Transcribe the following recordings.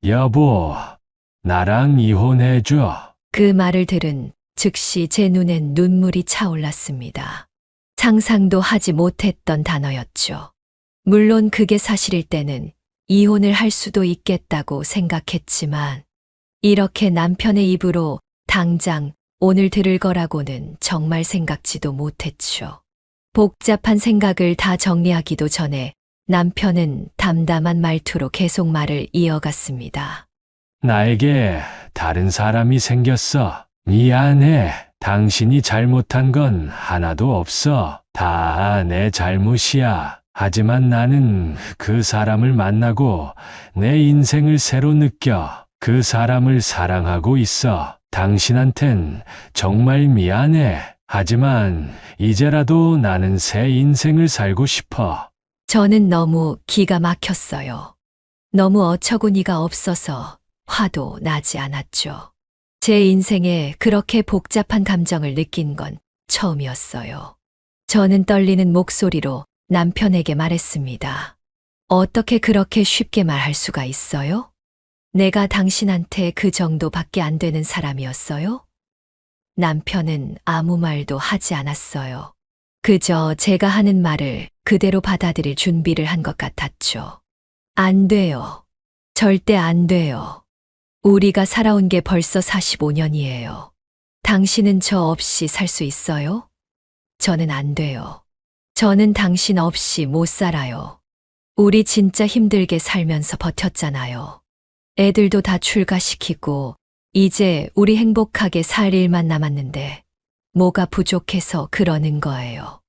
여보, 나랑 이혼해줘. 그 말을 들은 즉시 제 눈엔 눈물이 차올랐습니다. 상상도 하지 못했던 단어였죠. 물론 그게 사실일 때는 이혼을 할 수도 있겠다고 생각했지만 이렇게 남편의 입으로 당장 오늘 들을 거라고는 정말 생각지도 못했죠. 복잡한 생각을 다 정리하기도 전에 남편은 담담한 말투로 계속 말을 이어갔습니다. 나에게 다른 사람이 생겼어. 미안해. 당신이 잘못한 건 하나도 없어. 다 내 잘못이야. 하지만 나는 그 사람을 만나고 내 인생을 새로 느껴. 그 사람을 사랑하고 있어. 당신한텐 정말 미안해. 하지만 이제라도 나는 새 인생을 살고 싶어. 저는 너무 기가 막혔어요. 너무 어처구니가 없어서 화도 나지 않았죠. 제 인생에 그렇게 복잡한 감정을 느낀 건 처음이었어요. 저는 떨리는 목소리로 남편에게 말했습니다. 어떻게 그렇게 쉽게 말할 수가 있어요? 내가 당신한테 그 정도밖에 안 되는 사람이었어요? 남편은 아무 말도 하지 않았어요. 그저 제가 하는 말을 그대로 받아들일 준비를 한 것 같았죠. 안 돼요. 절대 안 돼요. 우리가 살아온 게 벌써 45년이에요. 당신은 저 없이 살 수 있어요? 저는 안 돼요. 저는 당신 없이 못 살아요. 우리 진짜 힘들게 살면서 버텼잖아요. 애들도 다 출가시키고 이제 우리 행복하게 살 일만 남았는데 뭐가 부족해서 그러는 거예요.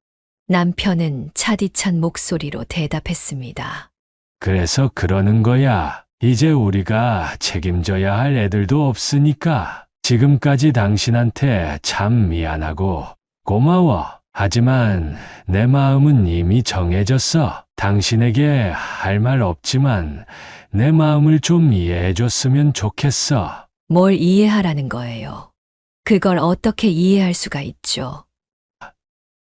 남편은 차디찬 목소리로 대답했습니다. 그래서 그러는 거야. 이제 우리가 책임져야 할 애들도 없으니까. 지금까지 당신한테 참 미안하고 고마워. 하지만 내 마음은 이미 정해졌어. 당신에게 할 말 없지만 내 마음을 좀 이해해줬으면 좋겠어. 뭘 이해하라는 거예요. 그걸 어떻게 이해할 수가 있죠?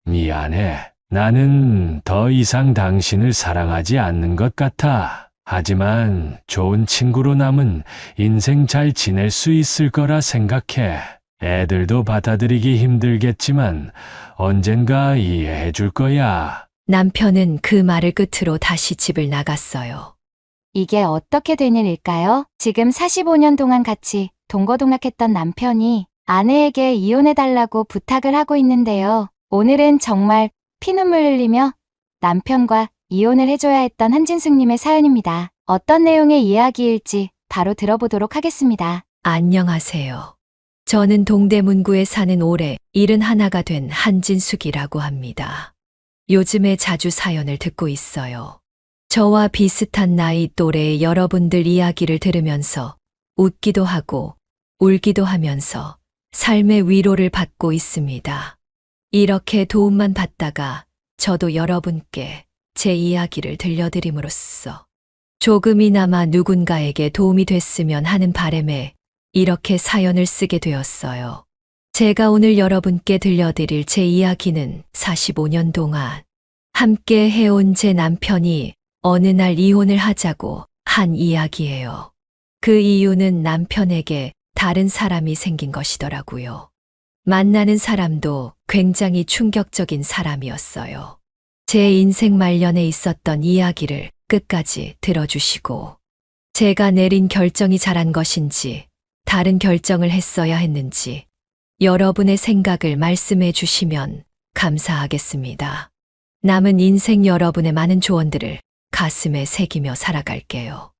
미안해. 나는 더 이상 당신을 사랑하지 않는 것 같아. 하지만 좋은 친구로 남은 인생 잘 지낼 수 있을 거라 생각해. 애들도 받아들이기 힘들겠지만 언젠가 이해해 줄 거야. 남편은 그 말을 끝으로 다시 집을 나갔어요. 이게 어떻게 된 일일까요? 지금 45년 동안 같이 동거동락했던 남편이 아내에게 이혼해달라고 부탁을 하고 있는데요. 오늘은 정말 피눈물 흘리며 남편과 이혼을 해줘야 했던 한진숙님의 사연입니다. 어떤 내용의 이야기일지 바로 들어보도록 하겠습니다. 안녕하세요. 저는 동대문구에 사는 올해 71가 된 한진숙이라고 합니다. 요즘에 자주 사연을 듣고 있어요. 저와 비슷한 나이 또래의 여러분들 이야기를 들으면서 웃기도 하고 울기도 하면서 삶의 위로를 받고 있습니다. 이렇게 도움만 받다가 저도 여러분께 제 이야기를 들려드림으로써 조금이나마 누군가에게 도움이 됐으면 하는 바람에 이렇게 사연을 쓰게 되었어요. 제가 오늘 여러분께 들려드릴 제 이야기는 45년 동안 함께 해온 제 남편이 어느 날 이혼을 하자고 한 이야기예요. 그 이유는 남편에게 다른 사람이 생긴 것이더라고요. 만나는 사람도 굉장히 충격적인 사람이었어요. 제 인생 말년에 있었던 이야기를 끝까지 들어주시고 제가 내린 결정이 잘한 것인지 다른 결정을 했어야 했는지 여러분의 생각을 말씀해 주시면 감사하겠습니다. 남은 인생 여러분의 많은 조언들을 가슴에 새기며 살아갈게요.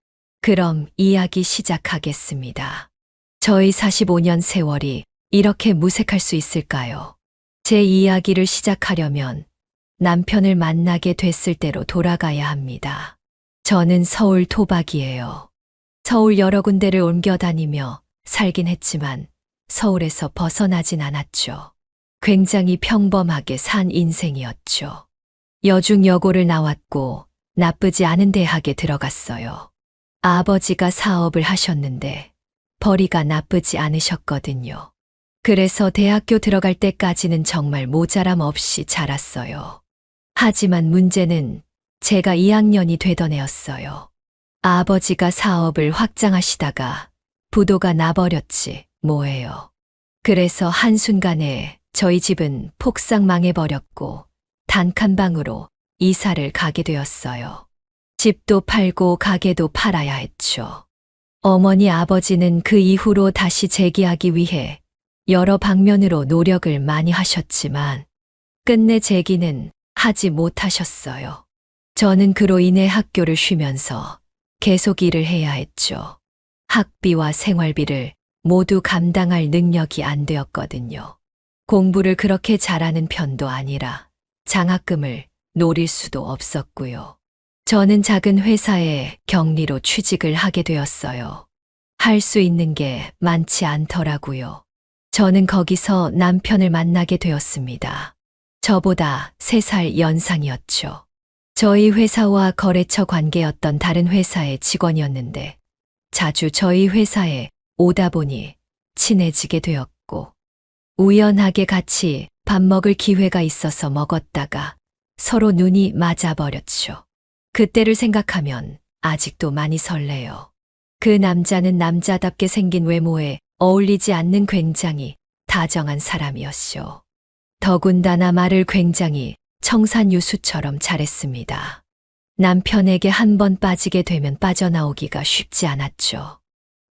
그럼 이야기 시작하겠습니다. 저희 45년 세월이 이렇게 무색할 수 있을까요? 제 이야기를 시작하려면 남편을 만나게 됐을 때로 돌아가야 합니다. 저는 서울 토박이에요. 서울 여러 군데를 옮겨 다니며 살긴 했지만 서울에서 벗어나진 않았죠. 굉장히 평범하게 산 인생이었죠. 여중여고를 나왔고 나쁘지 않은 대학에 들어갔어요. 아버지가 사업을 하셨는데 벌이가 나쁘지 않으셨거든요. 그래서 대학교 들어갈 때까지는 정말 모자람 없이 자랐어요. 하지만 문제는 제가 2학년이 되던 해였어요. 아버지가 사업을 확장하시다가 부도가 나버렸지 뭐예요. 그래서 한순간에 저희 집은 폭삭 망해버렸고 단칸방으로 이사를 가게 되었어요. 집도 팔고 가게도 팔아야 했죠. 어머니 아버지는 그 이후로 다시 재기하기 위해 여러 방면으로 노력을 많이 하셨지만 끝내 재기는 하지 못하셨어요. 저는 그로 인해 학교를 쉬면서 계속 일을 해야 했죠. 학비와 생활비를 모두 감당할 능력이 안 되었거든요. 공부를 그렇게 잘하는 편도 아니라 장학금을 노릴 수도 없었고요. 저는 작은 회사에 격리로 취직을 하게 되었어요. 할 수 있는 게 많지 않더라고요. 저는 거기서 남편을 만나게 되었습니다. 저보다 3살 연상이었죠. 저희 회사와 거래처 관계였던 다른 회사의 직원이었는데 자주 저희 회사에 오다 보니 친해지게 되었고 우연하게 같이 밥 먹을 기회가 있어서 먹었다가 서로 눈이 맞아버렸죠. 그때를 생각하면 아직도 많이 설레요. 그 남자는 남자답게 생긴 외모에 어울리지 않는 굉장히 다정한 사람이었죠. 더군다나 말을 굉장히 청산유수처럼 잘했습니다. 남편에게 한 번 빠지게 되면 빠져나오기가 쉽지 않았죠.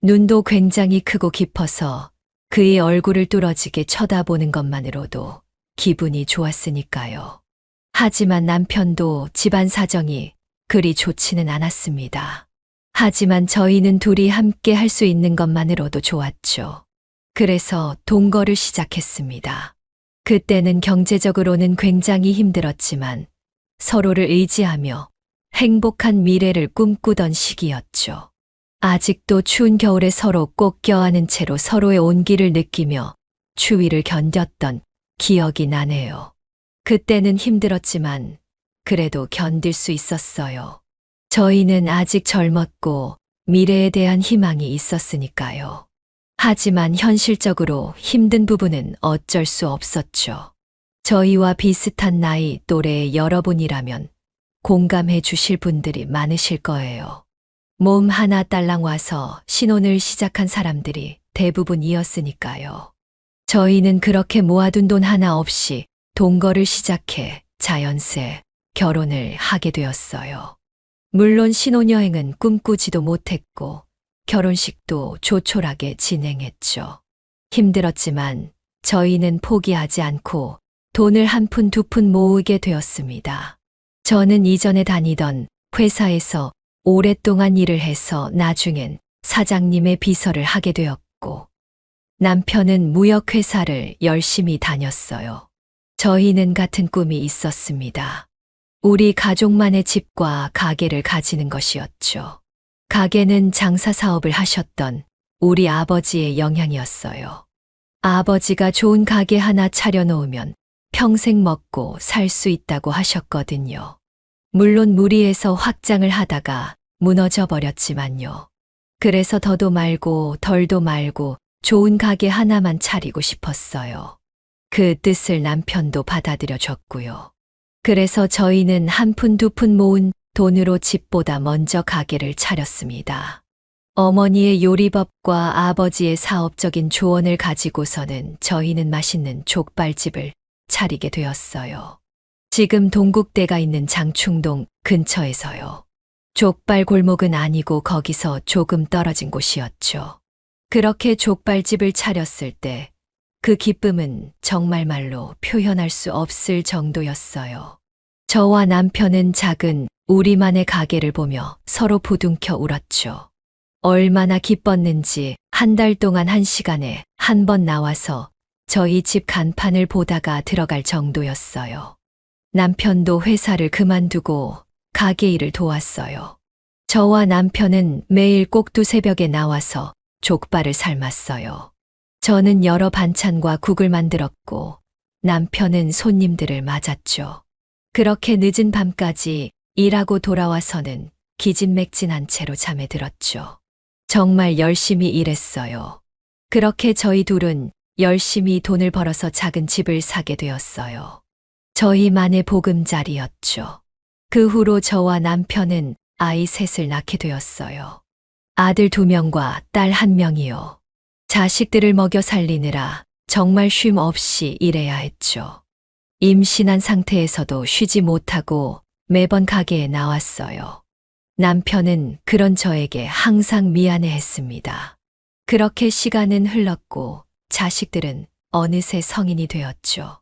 눈도 굉장히 크고 깊어서 그의 얼굴을 뚫어지게 쳐다보는 것만으로도 기분이 좋았으니까요. 하지만 남편도 집안 사정이 그리 좋지는 않았습니다. 하지만 저희는 둘이 함께 할 수 있는 것만으로도 좋았죠. 그래서 동거를 시작했습니다. 그때는 경제적으로는 굉장히 힘들었지만 서로를 의지하며 행복한 미래를 꿈꾸던 시기였죠. 아직도 추운 겨울에 서로 꼭 껴안은 채로 서로의 온기를 느끼며 추위를 견뎠던 기억이 나네요. 그때는 힘들었지만 그래도 견딜 수 있었어요. 저희는 아직 젊었고 미래에 대한 희망이 있었으니까요. 하지만 현실적으로 힘든 부분은 어쩔 수 없었죠. 저희와 비슷한 나이 또래의 여러분이라면 공감해 주실 분들이 많으실 거예요. 몸 하나 딸랑 와서 신혼을 시작한 사람들이 대부분이었으니까요. 저희는 그렇게 모아둔 돈 하나 없이 동거를 시작해 자연스레 결혼을 하게 되었어요. 물론 신혼여행은 꿈꾸지도 못했고 결혼식도 조촐하게 진행했죠. 힘들었지만 저희는 포기하지 않고 돈을 한 푼 두 푼 모으게 되었습니다. 저는 이전에 다니던 회사에서 오랫동안 일을 해서 나중엔 사장님의 비서를 하게 되었고 남편은 무역회사를 열심히 다녔어요. 저희는 같은 꿈이 있었습니다. 우리 가족만의 집과 가게를 가지는 것이었죠. 가게는 장사 사업을 하셨던 우리 아버지의 영향이었어요. 아버지가 좋은 가게 하나 차려놓으면 평생 먹고 살 수 있다고 하셨거든요. 물론 무리해서 확장을 하다가 무너져 버렸지만요. 그래서 더도 말고 덜도 말고 좋은 가게 하나만 차리고 싶었어요. 그 뜻을 남편도 받아들여 줬고요. 그래서 저희는 한 푼 두 푼 모은 돈으로 집보다 먼저 가게를 차렸습니다. 어머니의 요리법과 아버지의 사업적인 조언을 가지고서는 저희는 맛있는 족발집을 차리게 되었어요. 지금 동국대가 있는 장충동 근처에서요. 족발 골목은 아니고 거기서 조금 떨어진 곳이었죠. 그렇게 족발집을 차렸을 때 그 기쁨은 정말 말로 표현할 수 없을 정도였어요. 저와 남편은 작은 우리만의 가게를 보며 서로 부둥켜 울었죠. 얼마나 기뻤는지 한 달 동안 1시간에 한 번 나와서 저희 집 간판을 보다가 들어갈 정도였어요. 남편도 회사를 그만두고 가게 일을 도왔어요. 저와 남편은 매일 꼭두 새벽에 나와서 족발을 삶았어요. 저는 여러 반찬과 국을 만들었고 남편은 손님들을 맞았죠. 그렇게 늦은 밤까지 일하고 돌아와서는 기진맥진한 채로 잠에 들었죠. 정말 열심히 일했어요. 그렇게 저희 둘은 열심히 돈을 벌어서 작은 집을 사게 되었어요. 저희만의 보금자리였죠. 그 후로 저와 남편은 아이 셋을 낳게 되었어요. 아들 2명과 딸 1명이요. 자식들을 먹여 살리느라 정말 쉼 없이 일해야 했죠. 임신한 상태에서도 쉬지 못하고 매번 가게에 나왔어요. 남편은 그런 저에게 항상 미안해 했습니다. 그렇게 시간은 흘렀고 자식들은 어느새 성인이 되었죠.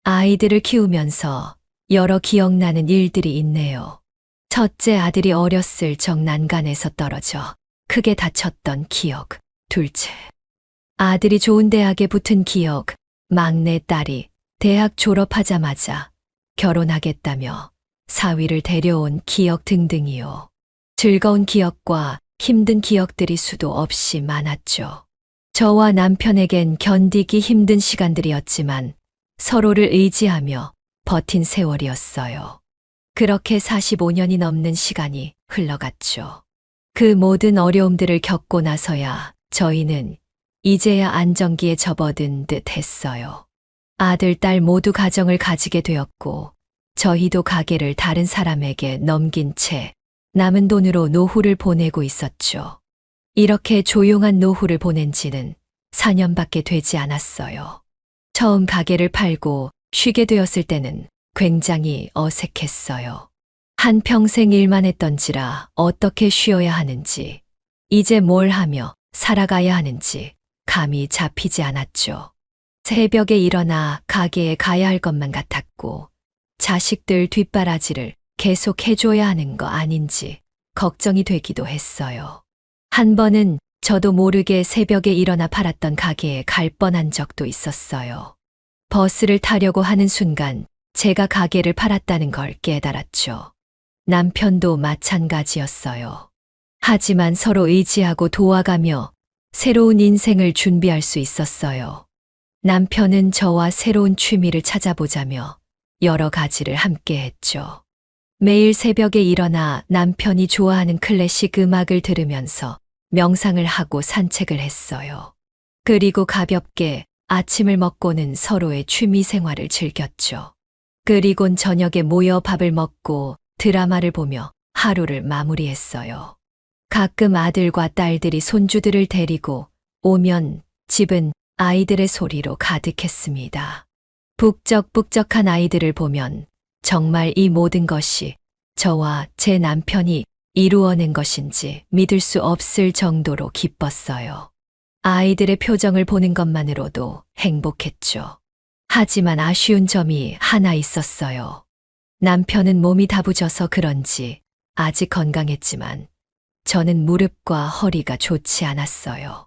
아이들을 키우면서 여러 기억나는 일들이 있네요. 첫째 아들이 어렸을 적 난간에서 떨어져 크게 다쳤던 기억, 둘째 아들이 좋은 대학에 붙은 기억, 막내 딸이 대학 졸업하자마자 결혼하겠다며 사위를 데려온 기억 등등이요. 즐거운 기억과 힘든 기억들이 수도 없이 많았죠. 저와 남편에겐 견디기 힘든 시간들이었지만 서로를 의지하며 버틴 세월이었어요. 그렇게 45년이 넘는 시간이 흘러갔죠. 그 모든 어려움들을 겪고 나서야 저희는 이제야 안정기에 접어든 듯 했어요. 아들, 딸 모두 가정을 가지게 되었고 저희도 가게를 다른 사람에게 넘긴 채 남은 돈으로 노후를 보내고 있었죠. 이렇게 조용한 노후를 보낸 지는 4년밖에 되지 않았어요. 처음 가게를 팔고 쉬게 되었을 때는 굉장히 어색했어요. 한평생 일만 했던지라 어떻게 쉬어야 하는지, 이제 뭘 하며 살아가야 하는지 감이 잡히지 않았죠. 새벽에 일어나 가게에 가야 할 것만 같았고, 자식들 뒷바라지를 계속 해줘야 하는 거 아닌지 걱정이 되기도 했어요. 한 번은 저도 모르게 새벽에 일어나 팔았던 가게에 갈 뻔한 적도 있었어요. 버스를 타려고 하는 순간 제가 가게를 팔았다는 걸 깨달았죠. 남편도 마찬가지였어요. 하지만 서로 의지하고 도와가며 새로운 인생을 준비할 수 있었어요. 남편은 저와 새로운 취미를 찾아보자며 여러 가지를 함께 했죠. 매일 새벽에 일어나 남편이 좋아하는 클래식 음악을 들으면서 명상을 하고 산책을 했어요. 그리고 가볍게 아침을 먹고는 서로의 취미 생활을 즐겼죠. 그리곤 저녁에 모여 밥을 먹고 드라마를 보며 하루를 마무리했어요. 가끔 아들과 딸들이 손주들을 데리고 오면 집은 아이들의 소리로 가득했습니다. 북적북적한 아이들을 보면 정말 이 모든 것이 저와 제 남편이 이루어낸 것인지 믿을 수 없을 정도로 기뻤어요. 아이들의 표정을 보는 것만으로도 행복했죠. 하지만 아쉬운 점이 하나 있었어요. 남편은 몸이 다부져서 그런지 아직 건강했지만 저는 무릎과 허리가 좋지 않았어요.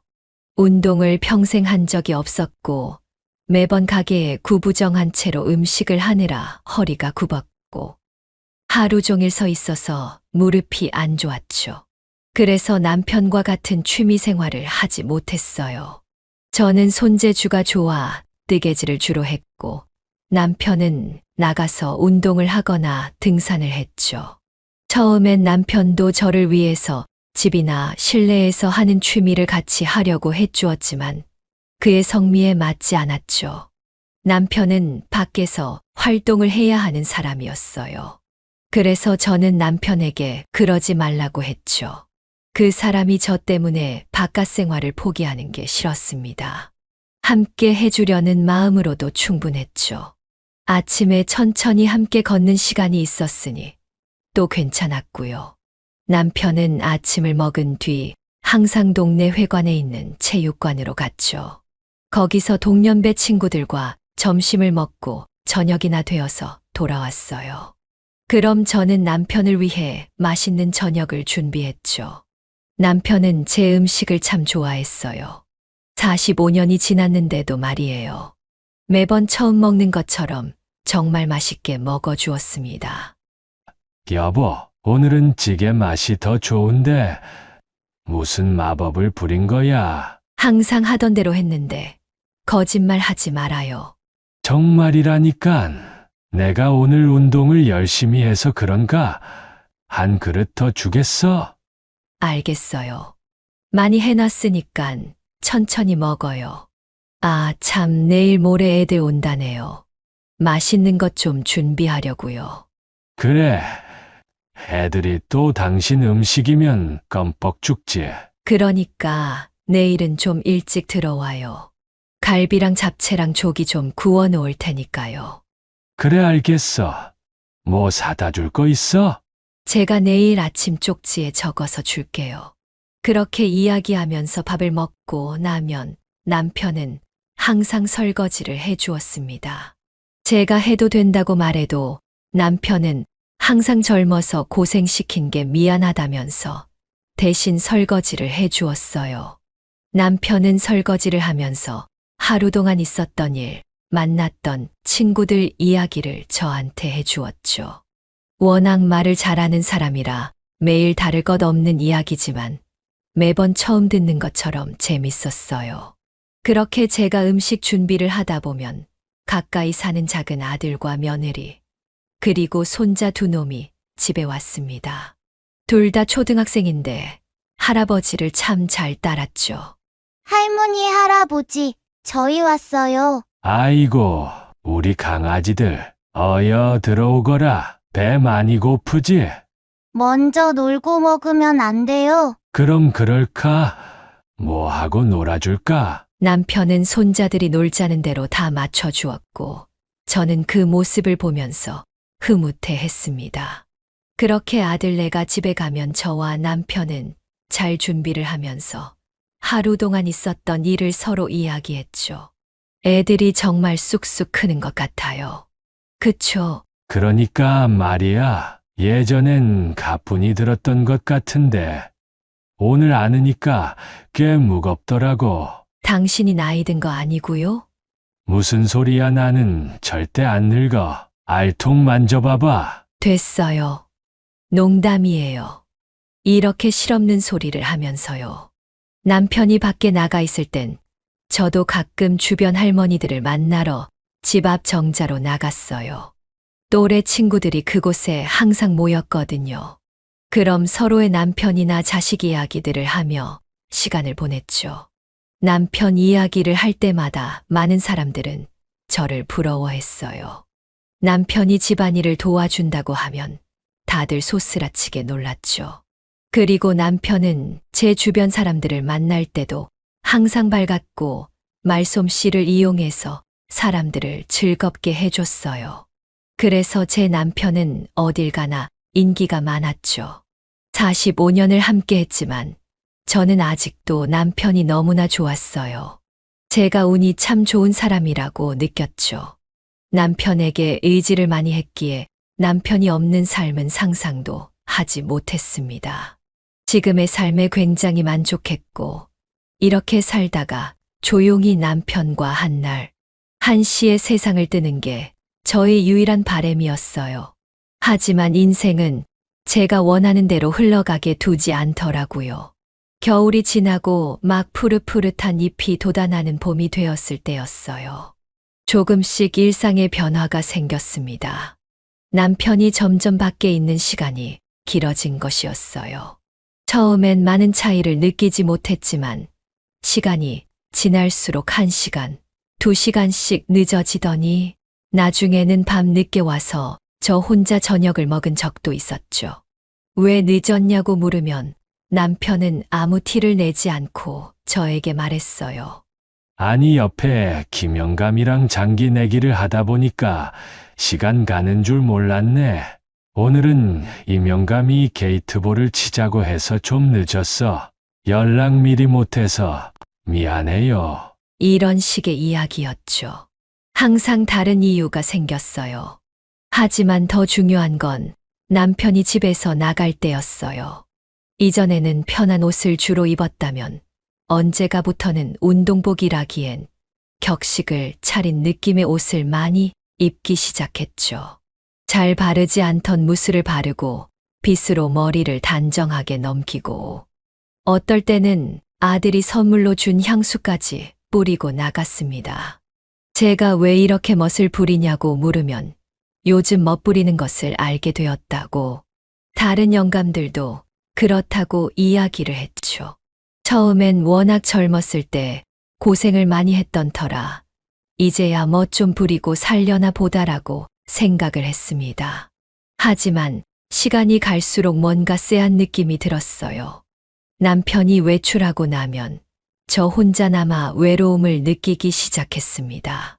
운동을 평생 한 적이 없었고 매번 가게에 구부정한 채로 음식을 하느라 허리가 굽었고 하루 종일 서 있어서 무릎이 안 좋았죠. 그래서 남편과 같은 취미 생활을 하지 못했어요. 저는 손재주가 좋아 뜨개질을 주로 했고 남편은 나가서 운동을 하거나 등산을 했죠. 처음엔 남편도 저를 위해서 집이나 실내에서 하는 취미를 같이 하려고 해주었지만 그의 성미에 맞지 않았죠. 남편은 밖에서 활동을 해야 하는 사람이었어요. 그래서 저는 남편에게 그러지 말라고 했죠. 그 사람이 저 때문에 바깥 생활을 포기하는 게 싫었습니다. 함께 해주려는 마음으로도 충분했죠. 아침에 천천히 함께 걷는 시간이 있었으니 또 괜찮았고요. 남편은 아침을 먹은 뒤 항상 동네 회관에 있는 체육관으로 갔죠. 거기서 동년배 친구들과 점심을 먹고 저녁이나 되어서 돌아왔어요. 그럼 저는 남편을 위해 맛있는 저녁을 준비했죠. 남편은 제 음식을 참 좋아했어요. 45년이 지났는데도 말이에요. 매번 처음 먹는 것처럼 정말 맛있게 먹어주었습니다. 여보, 오늘은 찌개 맛이 더 좋은데 무슨 마법을 부린 거야? 항상 하던 대로 했는데 거짓말 하지 말아요. 정말이라니깐. 내가 오늘 운동을 열심히 해서 그런가? 한 그릇 더 주겠어? 알겠어요. 많이 해놨으니깐 천천히 먹어요. 아, 참 내일 모레 애들 온다네요. 맛있는 것 좀 준비하려고요. 그래. 애들이 또 당신 음식이면 껌뻑 죽지. 그러니까 내일은 좀 일찍 들어와요. 갈비랑 잡채랑 조기 좀 구워 놓을 테니까요. 그래, 알겠어. 뭐 사다 줄 거 있어? 제가 내일 아침 쪽지에 적어서 줄게요. 그렇게 이야기하면서 밥을 먹고 나면 남편은 항상 설거지를 해주었습니다. 제가 해도 된다고 말해도 남편은 항상 젊어서 고생시킨 게 미안하다면서 대신 설거지를 해주었어요. 남편은 설거지를 하면서 하루 동안 있었던 일, 만났던 친구들 이야기를 저한테 해주었죠. 워낙 말을 잘하는 사람이라 매일 다를 것 없는 이야기지만 매번 처음 듣는 것처럼 재밌었어요. 그렇게 제가 음식 준비를 하다 보면 가까이 사는 작은 아들과 며느리, 그리고 손자 두 놈이 집에 왔습니다. 둘 다 초등학생인데 할아버지를 참 잘 따랐죠. 할머니, 할아버지, 저희 왔어요. 아이고, 우리 강아지들. 어여 들어오거라. 배 많이 고프지? 먼저 놀고 먹으면 안 돼요? 그럼 그럴까? 뭐 하고 놀아줄까? 남편은 손자들이 놀자는 대로 다 맞춰주었고 저는 그 모습을 보면서 흐뭇해했습니다. 그렇게 아들네가 집에 가면 저와 남편은 잘 준비를 하면서 하루 동안 있었던 일을 서로 이야기했죠. 애들이 정말 쑥쑥 크는 것 같아요. 그쵸? 그러니까 말이야. 예전엔 가뿐히 들었던 것 같은데 오늘 아느니까 꽤 무겁더라고. 당신이 나이 든 거 아니고요? 무슨 소리야, 나는 절대 안 늙어. 알통 만져봐봐. 됐어요. 농담이에요. 이렇게 실없는 소리를 하면서요. 남편이 밖에 나가 있을 땐 저도 가끔 주변 할머니들을 만나러 집 앞 정자로 나갔어요. 또래 친구들이 그곳에 항상 모였거든요. 그럼 서로의 남편이나 자식 이야기들을 하며 시간을 보냈죠. 남편 이야기를 할 때마다 많은 사람들은 저를 부러워했어요. 남편이 집안일을 도와준다고 하면 다들 소스라치게 놀랐죠. 그리고 남편은 제 주변 사람들을 만날 때도 항상 밝았고 말솜씨를 이용해서 사람들을 즐겁게 해줬어요. 그래서 제 남편은 어딜 가나 인기가 많았죠. 45년을 함께 했지만 저는 아직도 남편이 너무나 좋았어요. 제가 운이 참 좋은 사람이라고 느꼈죠. 남편에게 의지를 많이 했기에 남편이 없는 삶은 상상도 하지 못했습니다. 지금의 삶에 굉장히 만족했고 이렇게 살다가 조용히 남편과 한날 한시에 세상을 뜨는 게 저의 유일한 바람이었어요. 하지만 인생은 제가 원하는 대로 흘러가게 두지 않더라고요. 겨울이 지나고 막 푸릇푸릇한 잎이 돋아나는 봄이 되었을 때였어요. 조금씩 일상의 변화가 생겼습니다. 남편이 점점 밖에 있는 시간이 길어진 것이었어요. 처음엔 많은 차이를 느끼지 못했지만 시간이 지날수록 1시간, 2시간씩 늦어지더니 나중에는 밤 늦게 와서 저 혼자 저녁을 먹은 적도 있었죠. 왜 늦었냐고 물으면 남편은 아무 티를 내지 않고 저에게 말했어요. 아니, 옆에 김영감이랑 장기 내기를 하다 보니까 시간 가는 줄 몰랐네. 오늘은 임영감이 게이트볼을 치자고 해서 좀 늦었어. 연락 미리 못해서 미안해요. 이런 식의 이야기였죠. 항상 다른 이유가 생겼어요. 하지만 더 중요한 건 남편이 집에서 나갈 때였어요. 이전에는 편한 옷을 주로 입었다면 언제가부터는 운동복이라기엔 격식을 차린 느낌의 옷을 많이 입기 시작했죠. 잘 바르지 않던 무스를 바르고 빗으로 머리를 단정하게 넘기고 어떨 때는 아들이 선물로 준 향수까지 뿌리고 나갔습니다. 제가 왜 이렇게 멋을 부리냐고 물으면 요즘 멋부리는 것을 알게 되었다고 다른 영감들도 그렇다고 이야기를 했죠. 처음엔 워낙 젊었을 때 고생을 많이 했던 터라 이제야 멋 좀 부리고 살려나 보다라고 생각을 했습니다. 하지만 시간이 갈수록 뭔가 쎄한 느낌이 들었어요. 남편이 외출하고 나면 저 혼자 남아 외로움을 느끼기 시작했습니다.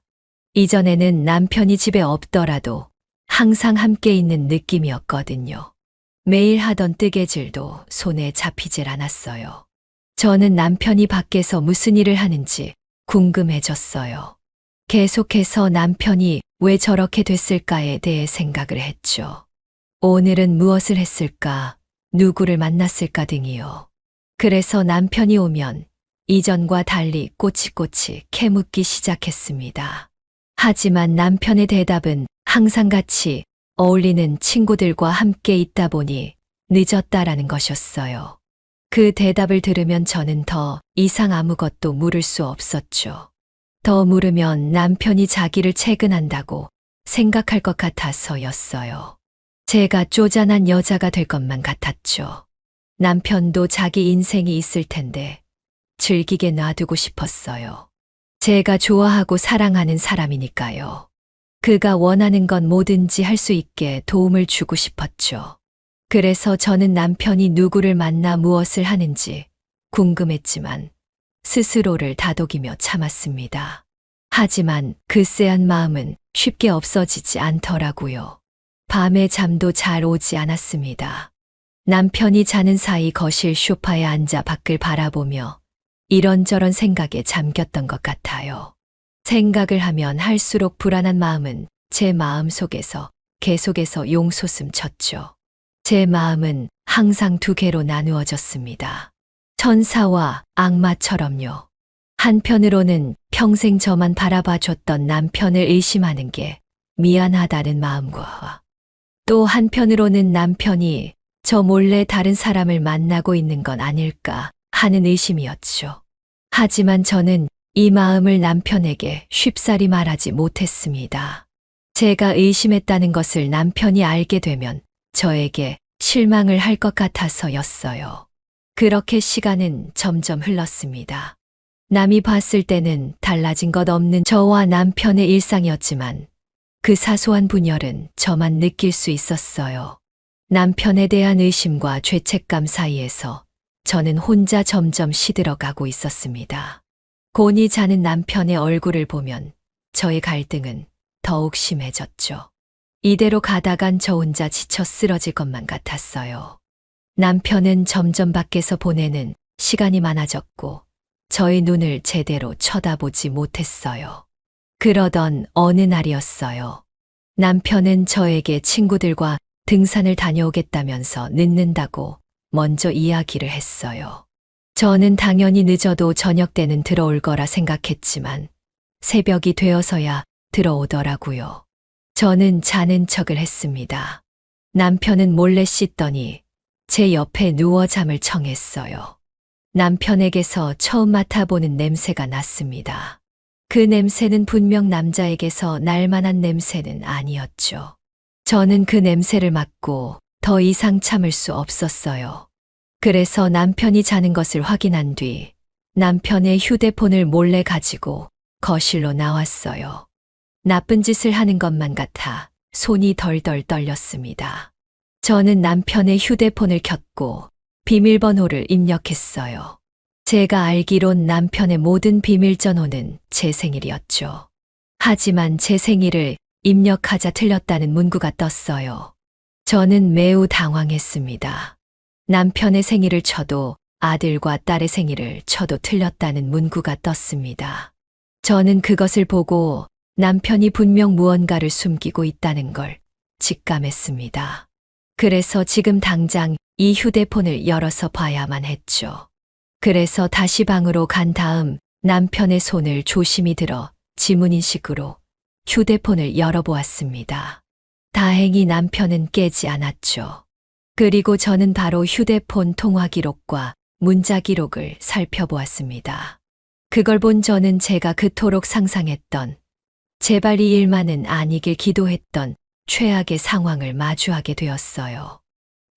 이전에는 남편이 집에 없더라도 항상 함께 있는 느낌이었거든요. 매일 하던 뜨개질도 손에 잡히질 않았어요. 저는 남편이 밖에서 무슨 일을 하는지 궁금해졌어요. 계속해서 남편이 왜 저렇게 됐을까에 대해 생각을 했죠. 오늘은 무엇을 했을까, 누구를 만났을까 등이요. 그래서 남편이 오면 이전과 달리 꼬치꼬치 캐묻기 시작했습니다. 하지만 남편의 대답은 항상 같이 어울리는 친구들과 함께 있다 보니 늦었다라는 것이었어요. 그 대답을 들으면 저는 더 이상 아무것도 물을 수 없었죠. 더 물으면 남편이 자기를 채근한다고 생각할 것 같아서였어요. 제가 쪼잔한 여자가 될 것만 같았죠. 남편도 자기 인생이 있을 텐데 즐기게 놔두고 싶었어요. 제가 좋아하고 사랑하는 사람이니까요. 그가 원하는 건 뭐든지 할 수 있게 도움을 주고 싶었죠. 그래서 저는 남편이 누구를 만나 무엇을 하는지 궁금했지만 스스로를 다독이며 참았습니다. 하지만 그 쎄한 마음은 쉽게 없어지지 않더라고요. 밤에 잠도 잘 오지 않았습니다. 남편이 자는 사이 거실 소파에 앉아 밖을 바라보며 이런저런 생각에 잠겼던 것 같아요. 생각을 하면 할수록 불안한 마음은 제 마음 속에서 계속해서 용솟음 쳤죠. 제 마음은 항상 두 개로 나누어졌습니다. 천사와 악마처럼요. 한편으로는 평생 저만 바라봐줬던 남편을 의심하는 게 미안하다는 마음과 또 한편으로는 남편이 저 몰래 다른 사람을 만나고 있는 건 아닐까 하는 의심이었죠. 하지만 저는 이 마음을 남편에게 쉽사리 말하지 못했습니다. 제가 의심했다는 것을 남편이 알게 되면 저에게 실망을 할 것 같아서였어요. 그렇게 시간은 점점 흘렀습니다. 남이 봤을 때는 달라진 것 없는 저와 남편의 일상이었지만 그 사소한 분열은 저만 느낄 수 있었어요. 남편에 대한 의심과 죄책감 사이에서 저는 혼자 점점 시들어가고 있었습니다. 곤히 자는 남편의 얼굴을 보면 저의 갈등은 더욱 심해졌죠. 이대로 가다간 저 혼자 지쳐 쓰러질 것만 같았어요. 남편은 점점 밖에서 보내는 시간이 많아졌고 저의 눈을 제대로 쳐다보지 못했어요. 그러던 어느 날이었어요. 남편은 저에게 친구들과 등산을 다녀오겠다면서 늦는다고 먼저 이야기를 했어요. 저는 당연히 늦어도 저녁 때는 들어올 거라 생각했지만 새벽이 되어서야 들어오더라고요. 저는 자는 척을 했습니다. 남편은 몰래 씻더니 제 옆에 누워 잠을 청했어요. 남편에게서 처음 맡아보는 냄새가 났습니다. 그 냄새는 분명 남자에게서 날 만한 냄새는 아니었죠. 저는 그 냄새를 맡고 더 이상 참을 수 없었어요. 그래서 남편이 자는 것을 확인한 뒤 남편의 휴대폰을 몰래 가지고 거실로 나왔어요. 나쁜 짓을 하는 것만 같아 손이 덜덜 떨렸습니다. 저는 남편의 휴대폰을 켰고 비밀번호를 입력했어요. 제가 알기론 남편의 모든 비밀 전호는 제 생일이었죠. 하지만 제 생일을 입력하자 틀렸다는 문구가 떴어요. 저는 매우 당황했습니다. 남편의 생일을 쳐도 아들과 딸의 생일을 쳐도 틀렸다는 문구가 떴습니다. 저는 그것을 보고 남편이 분명 무언가를 숨기고 있다는 걸 직감했습니다. 그래서 지금 당장 이 휴대폰을 열어서 봐야만 했죠. 그래서 다시 방으로 간 다음 남편의 손을 조심히 들어 지문인식으로 휴대폰을 열어보았습니다. 다행히 남편은 깨지 않았죠. 그리고 저는 바로 휴대폰 통화 기록과 문자 기록을 살펴보았습니다. 그걸 본 저는 제가 그토록 상상했던, 제발 이 일만은 아니길 기도했던 최악의 상황을 마주하게 되었어요.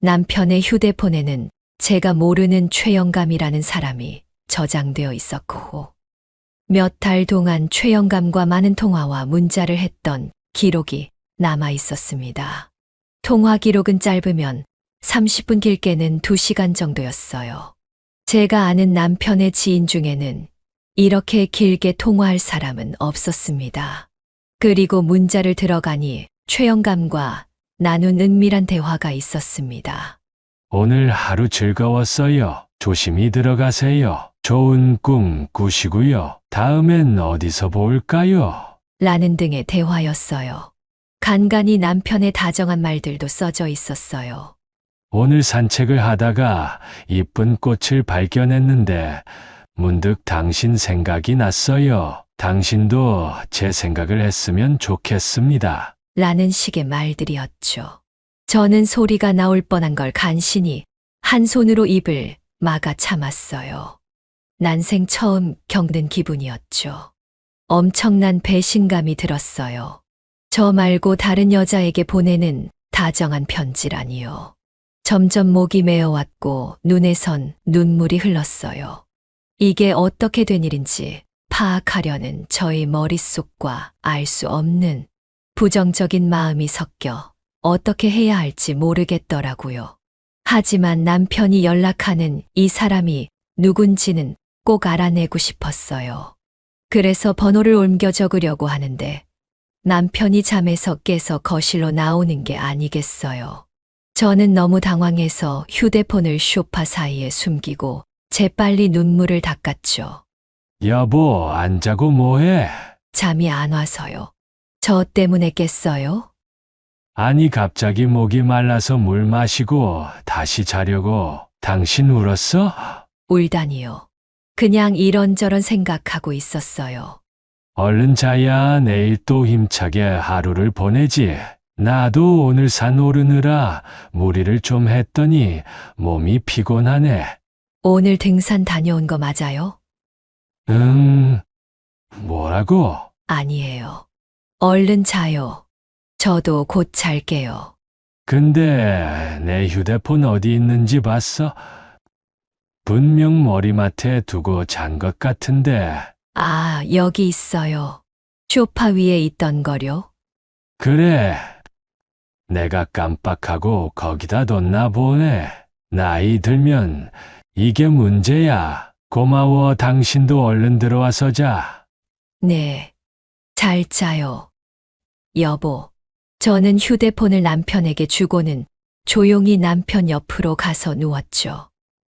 남편의 휴대폰에는 제가 모르는 최영감이라는 사람이 저장되어 있었고, 몇 달 동안 최영감과 많은 통화와 문자를 했던 기록이 남아 있었습니다. 통화 기록은 짧으면 30분, 길게는 2시간 정도였어요. 제가 아는 남편의 지인 중에는 이렇게 길게 통화할 사람은 없었습니다. 그리고 문자를 들어가니 최영감과 나눈 은밀한 대화가 있었습니다. 오늘 하루 즐거웠어요. 조심히 들어가세요. 좋은 꿈 꾸시고요. 다음엔 어디서 볼까요? 라는 등의 대화였어요. 간간히 남편의 다정한 말들도 써져 있었어요. 오늘 산책을 하다가 이쁜 꽃을 발견했는데 문득 당신 생각이 났어요. 당신도 제 생각을 했으면 좋겠습니다. 라는 식의 말들이었죠. 저는 소리가 나올 뻔한 걸 간신히 한 손으로 입을 막아 참았어요. 난생 처음 겪는 기분이었죠. 엄청난 배신감이 들었어요. 저 말고 다른 여자에게 보내는 다정한 편지라니요. 점점 목이 메어왔고 눈에선 눈물이 흘렀어요. 이게 어떻게 된 일인지 파악하려는 저의 머릿속과 알 수 없는 부정적인 마음이 섞여 어떻게 해야 할지 모르겠더라고요. 하지만 남편이 연락하는 이 사람이 누군지는 꼭 알아내고 싶었어요. 그래서 번호를 옮겨 적으려고 하는데 남편이 잠에서 깨서 거실로 나오는 게 아니겠어요. 저는 너무 당황해서 휴대폰을 소파 사이에 숨기고 재빨리 눈물을 닦았죠. 여보, 안 자고 뭐해? 잠이 안 와서요. 저 때문에 깼어요? 아니, 갑자기 목이 말라서 물 마시고 다시 자려고. 당신 울었어? 울다니요. 그냥 이런저런 생각하고 있었어요. 얼른 자야 내일 또 힘차게 하루를 보내지. 나도 오늘 산 오르느라 무리를 좀 했더니 몸이 피곤하네. 오늘 등산 다녀온 거 맞아요? 뭐라고? 아니에요. 얼른 자요. 저도 곧 잘게요. 근데 내 휴대폰 어디 있는지 봤어? 분명 머리맡에 두고 잔 것 같은데. 아, 여기 있어요. 소파 위에 있던 거요? 그래. 내가 깜빡하고 거기다 뒀나 보네. 나이 들면 이게 문제야. 고마워. 당신도 얼른 들어와서 자. 네. 잘 자요. 여보. 저는 휴대폰을 남편에게 주고는 조용히 남편 옆으로 가서 누웠죠.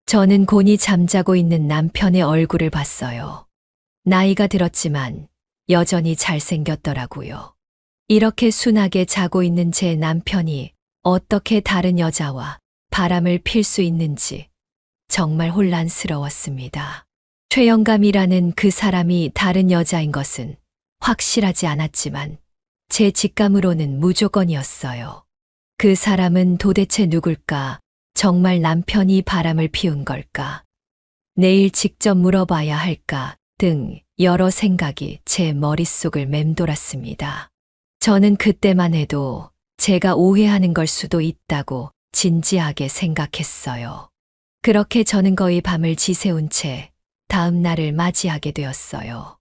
저는 곤히 잠자고 있는 남편의 얼굴을 봤어요. 나이가 들었지만 여전히 잘생겼더라고요. 이렇게 순하게 자고 있는 제 남편이 어떻게 다른 여자와 바람을 필 수 있는지 정말 혼란스러웠습니다. 최영감이라는 그 사람이 다른 여자인 것은 확실하지 않았지만 제 직감으로는 무조건이었어요. 그 사람은 도대체 누굴까? 정말 남편이 바람을 피운 걸까? 내일 직접 물어봐야 할까? 등 여러 생각이 제 머릿속을 맴돌았습니다. 저는 그때만 해도 제가 오해하는 걸 수도 있다고 진지하게 생각했어요. 그렇게 저는 거의 밤을 지새운 채 다음 날을 맞이하게 되었어요.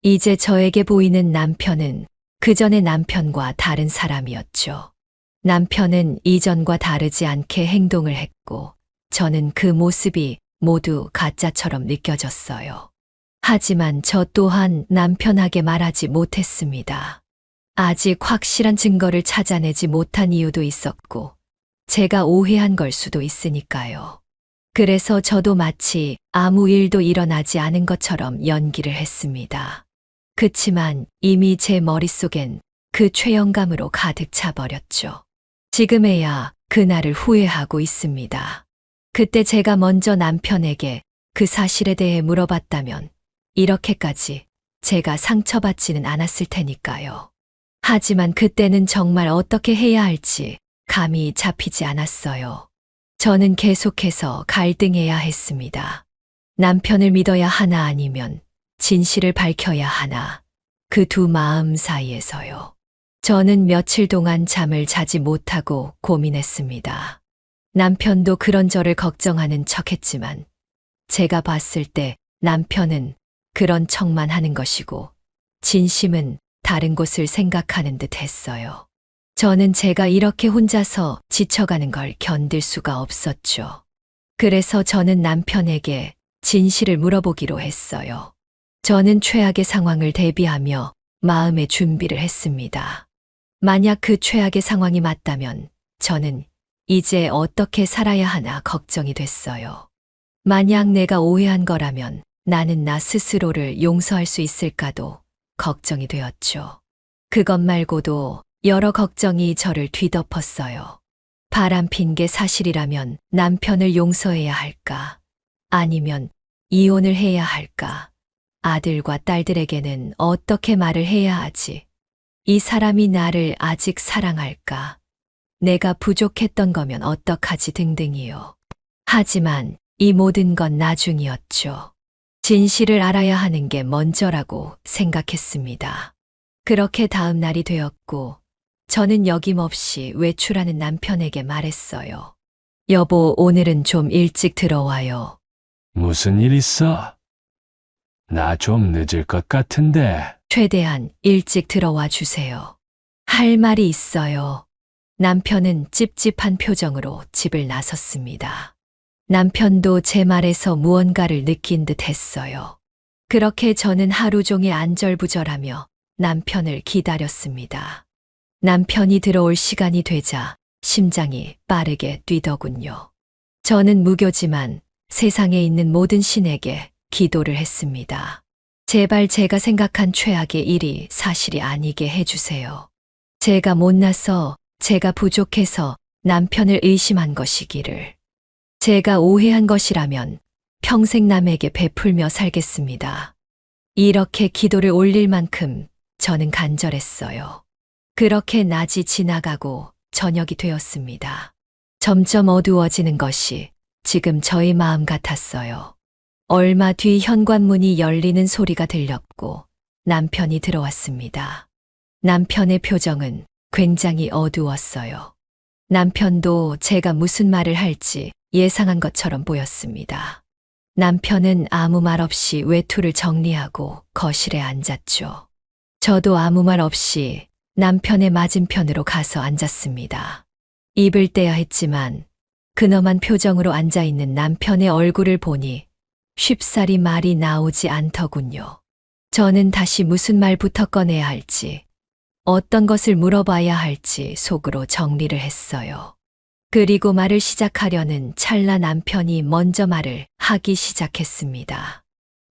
이제 저에게 보이는 남편은 그 전의 남편과 다른 사람이었죠. 남편은 이전과 다르지 않게 행동을 했고 저는 그 모습이 모두 가짜처럼 느껴졌어요. 하지만 저 또한 남편에게 말하지 못했습니다. 아직 확실한 증거를 찾아내지 못한 이유도 있었고 제가 오해한 걸 수도 있으니까요. 그래서 저도 마치 아무 일도 일어나지 않은 것처럼 연기를 했습니다. 그치만 이미 제 머릿속엔 그 최영감으로 가득 차버렸죠. 지금에야 그날을 후회하고 있습니다. 그때 제가 먼저 남편에게 그 사실에 대해 물어봤다면 이렇게까지 제가 상처받지는 않았을 테니까요. 하지만 그때는 정말 어떻게 해야 할지 감이 잡히지 않았어요. 저는 계속해서 갈등해야 했습니다. 남편을 믿어야 하나 아니면 진실을 밝혀야 하나. 그 두 마음 사이에서요. 저는 며칠 동안 잠을 자지 못하고 고민했습니다. 남편도 그런 저를 걱정하는 척했지만 제가 봤을 때 남편은 그런 척만 하는 것이고 진심은 다른 곳을 생각하는 듯 했어요. 저는 제가 이렇게 혼자서 지쳐가는 걸 견딜 수가 없었죠. 그래서 저는 남편에게 진실을 물어보기로 했어요. 저는 최악의 상황을 대비하며 마음의 준비를 했습니다. 만약 그 최악의 상황이 맞다면 저는 이제 어떻게 살아야 하나 걱정이 됐어요. 만약 내가 오해한 거라면 나는 나 스스로를 용서할 수 있을까도 걱정이 되었죠. 그것 말고도 여러 걱정이 저를 뒤덮었어요. 바람핀 게 사실이라면 남편을 용서해야 할까? 아니면 이혼을 해야 할까? 아들과 딸들에게는 어떻게 말을 해야 하지? 이 사람이 나를 아직 사랑할까? 내가 부족했던 거면 어떡하지 등등이요. 하지만 이 모든 건 나중이었죠. 진실을 알아야 하는 게 먼저라고 생각했습니다. 그렇게 다음 날이 되었고, 저는 여김없이 외출하는 남편에게 말했어요. 여보, 오늘은 좀 일찍 들어와요. 무슨 일 있어? 나 좀 늦을 것 같은데. 최대한 일찍 들어와 주세요. 할 말이 있어요. 남편은 찝찝한 표정으로 집을 나섰습니다. 남편도 제 말에서 무언가를 느낀 듯 했어요. 그렇게 저는 하루 종일 안절부절하며 남편을 기다렸습니다. 남편이 들어올 시간이 되자 심장이 빠르게 뛰더군요. 저는 무교지만 세상에 있는 모든 신에게 기도를 했습니다. 제발 제가 생각한 최악의 일이 사실이 아니게 해주세요. 제가 못나서, 제가 부족해서 남편을 의심한 것이기를. 제가 오해한 것이라면 평생 남에게 베풀며 살겠습니다. 이렇게 기도를 올릴 만큼 저는 간절했어요. 그렇게 낮이 지나가고 저녁이 되었습니다. 점점 어두워지는 것이 지금 저의 마음 같았어요. 얼마 뒤 현관문이 열리는 소리가 들렸고 남편이 들어왔습니다. 남편의 표정은 굉장히 어두웠어요. 남편도 제가 무슨 말을 할지 예상한 것처럼 보였습니다. 남편은 아무 말 없이 외투를 정리하고 거실에 앉았죠. 저도 아무 말 없이 남편의 맞은편으로 가서 앉았습니다. 입을 떼야 했지만 근엄한 표정으로 앉아있는 남편의 얼굴을 보니 쉽사리 말이 나오지 않더군요. 저는 다시 무슨 말부터 꺼내야 할지, 어떤 것을 물어봐야 할지 속으로 정리를 했어요. 그리고 말을 시작하려는 찰나 남편이 먼저 말을 하기 시작했습니다.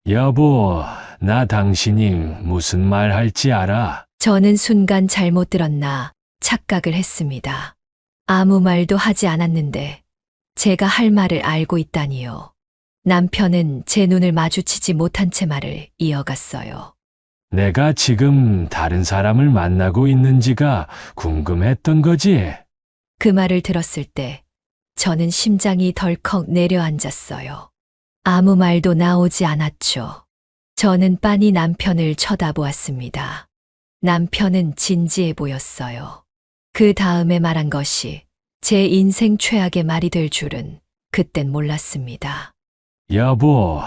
여보, 나 당신이 무슨 말 할지 알아? 저는 순간 잘못 들었나 착각을 했습니다. 아무 말도 하지 않았는데 제가 할 말을 알고 있다니요. 남편은 제 눈을 마주치지 못한 채 말을 이어갔어요. 내가 지금 다른 사람을 만나고 있는지가 궁금했던 거지? 그 말을 들었을 때 저는 심장이 덜컥 내려앉았어요. 아무 말도 나오지 않았죠. 저는 빤히 남편을 쳐다보았습니다. 남편은 진지해 보였어요. 그 다음에 말한 것이 제 인생 최악의 말이 될 줄은 그땐 몰랐습니다. 여보,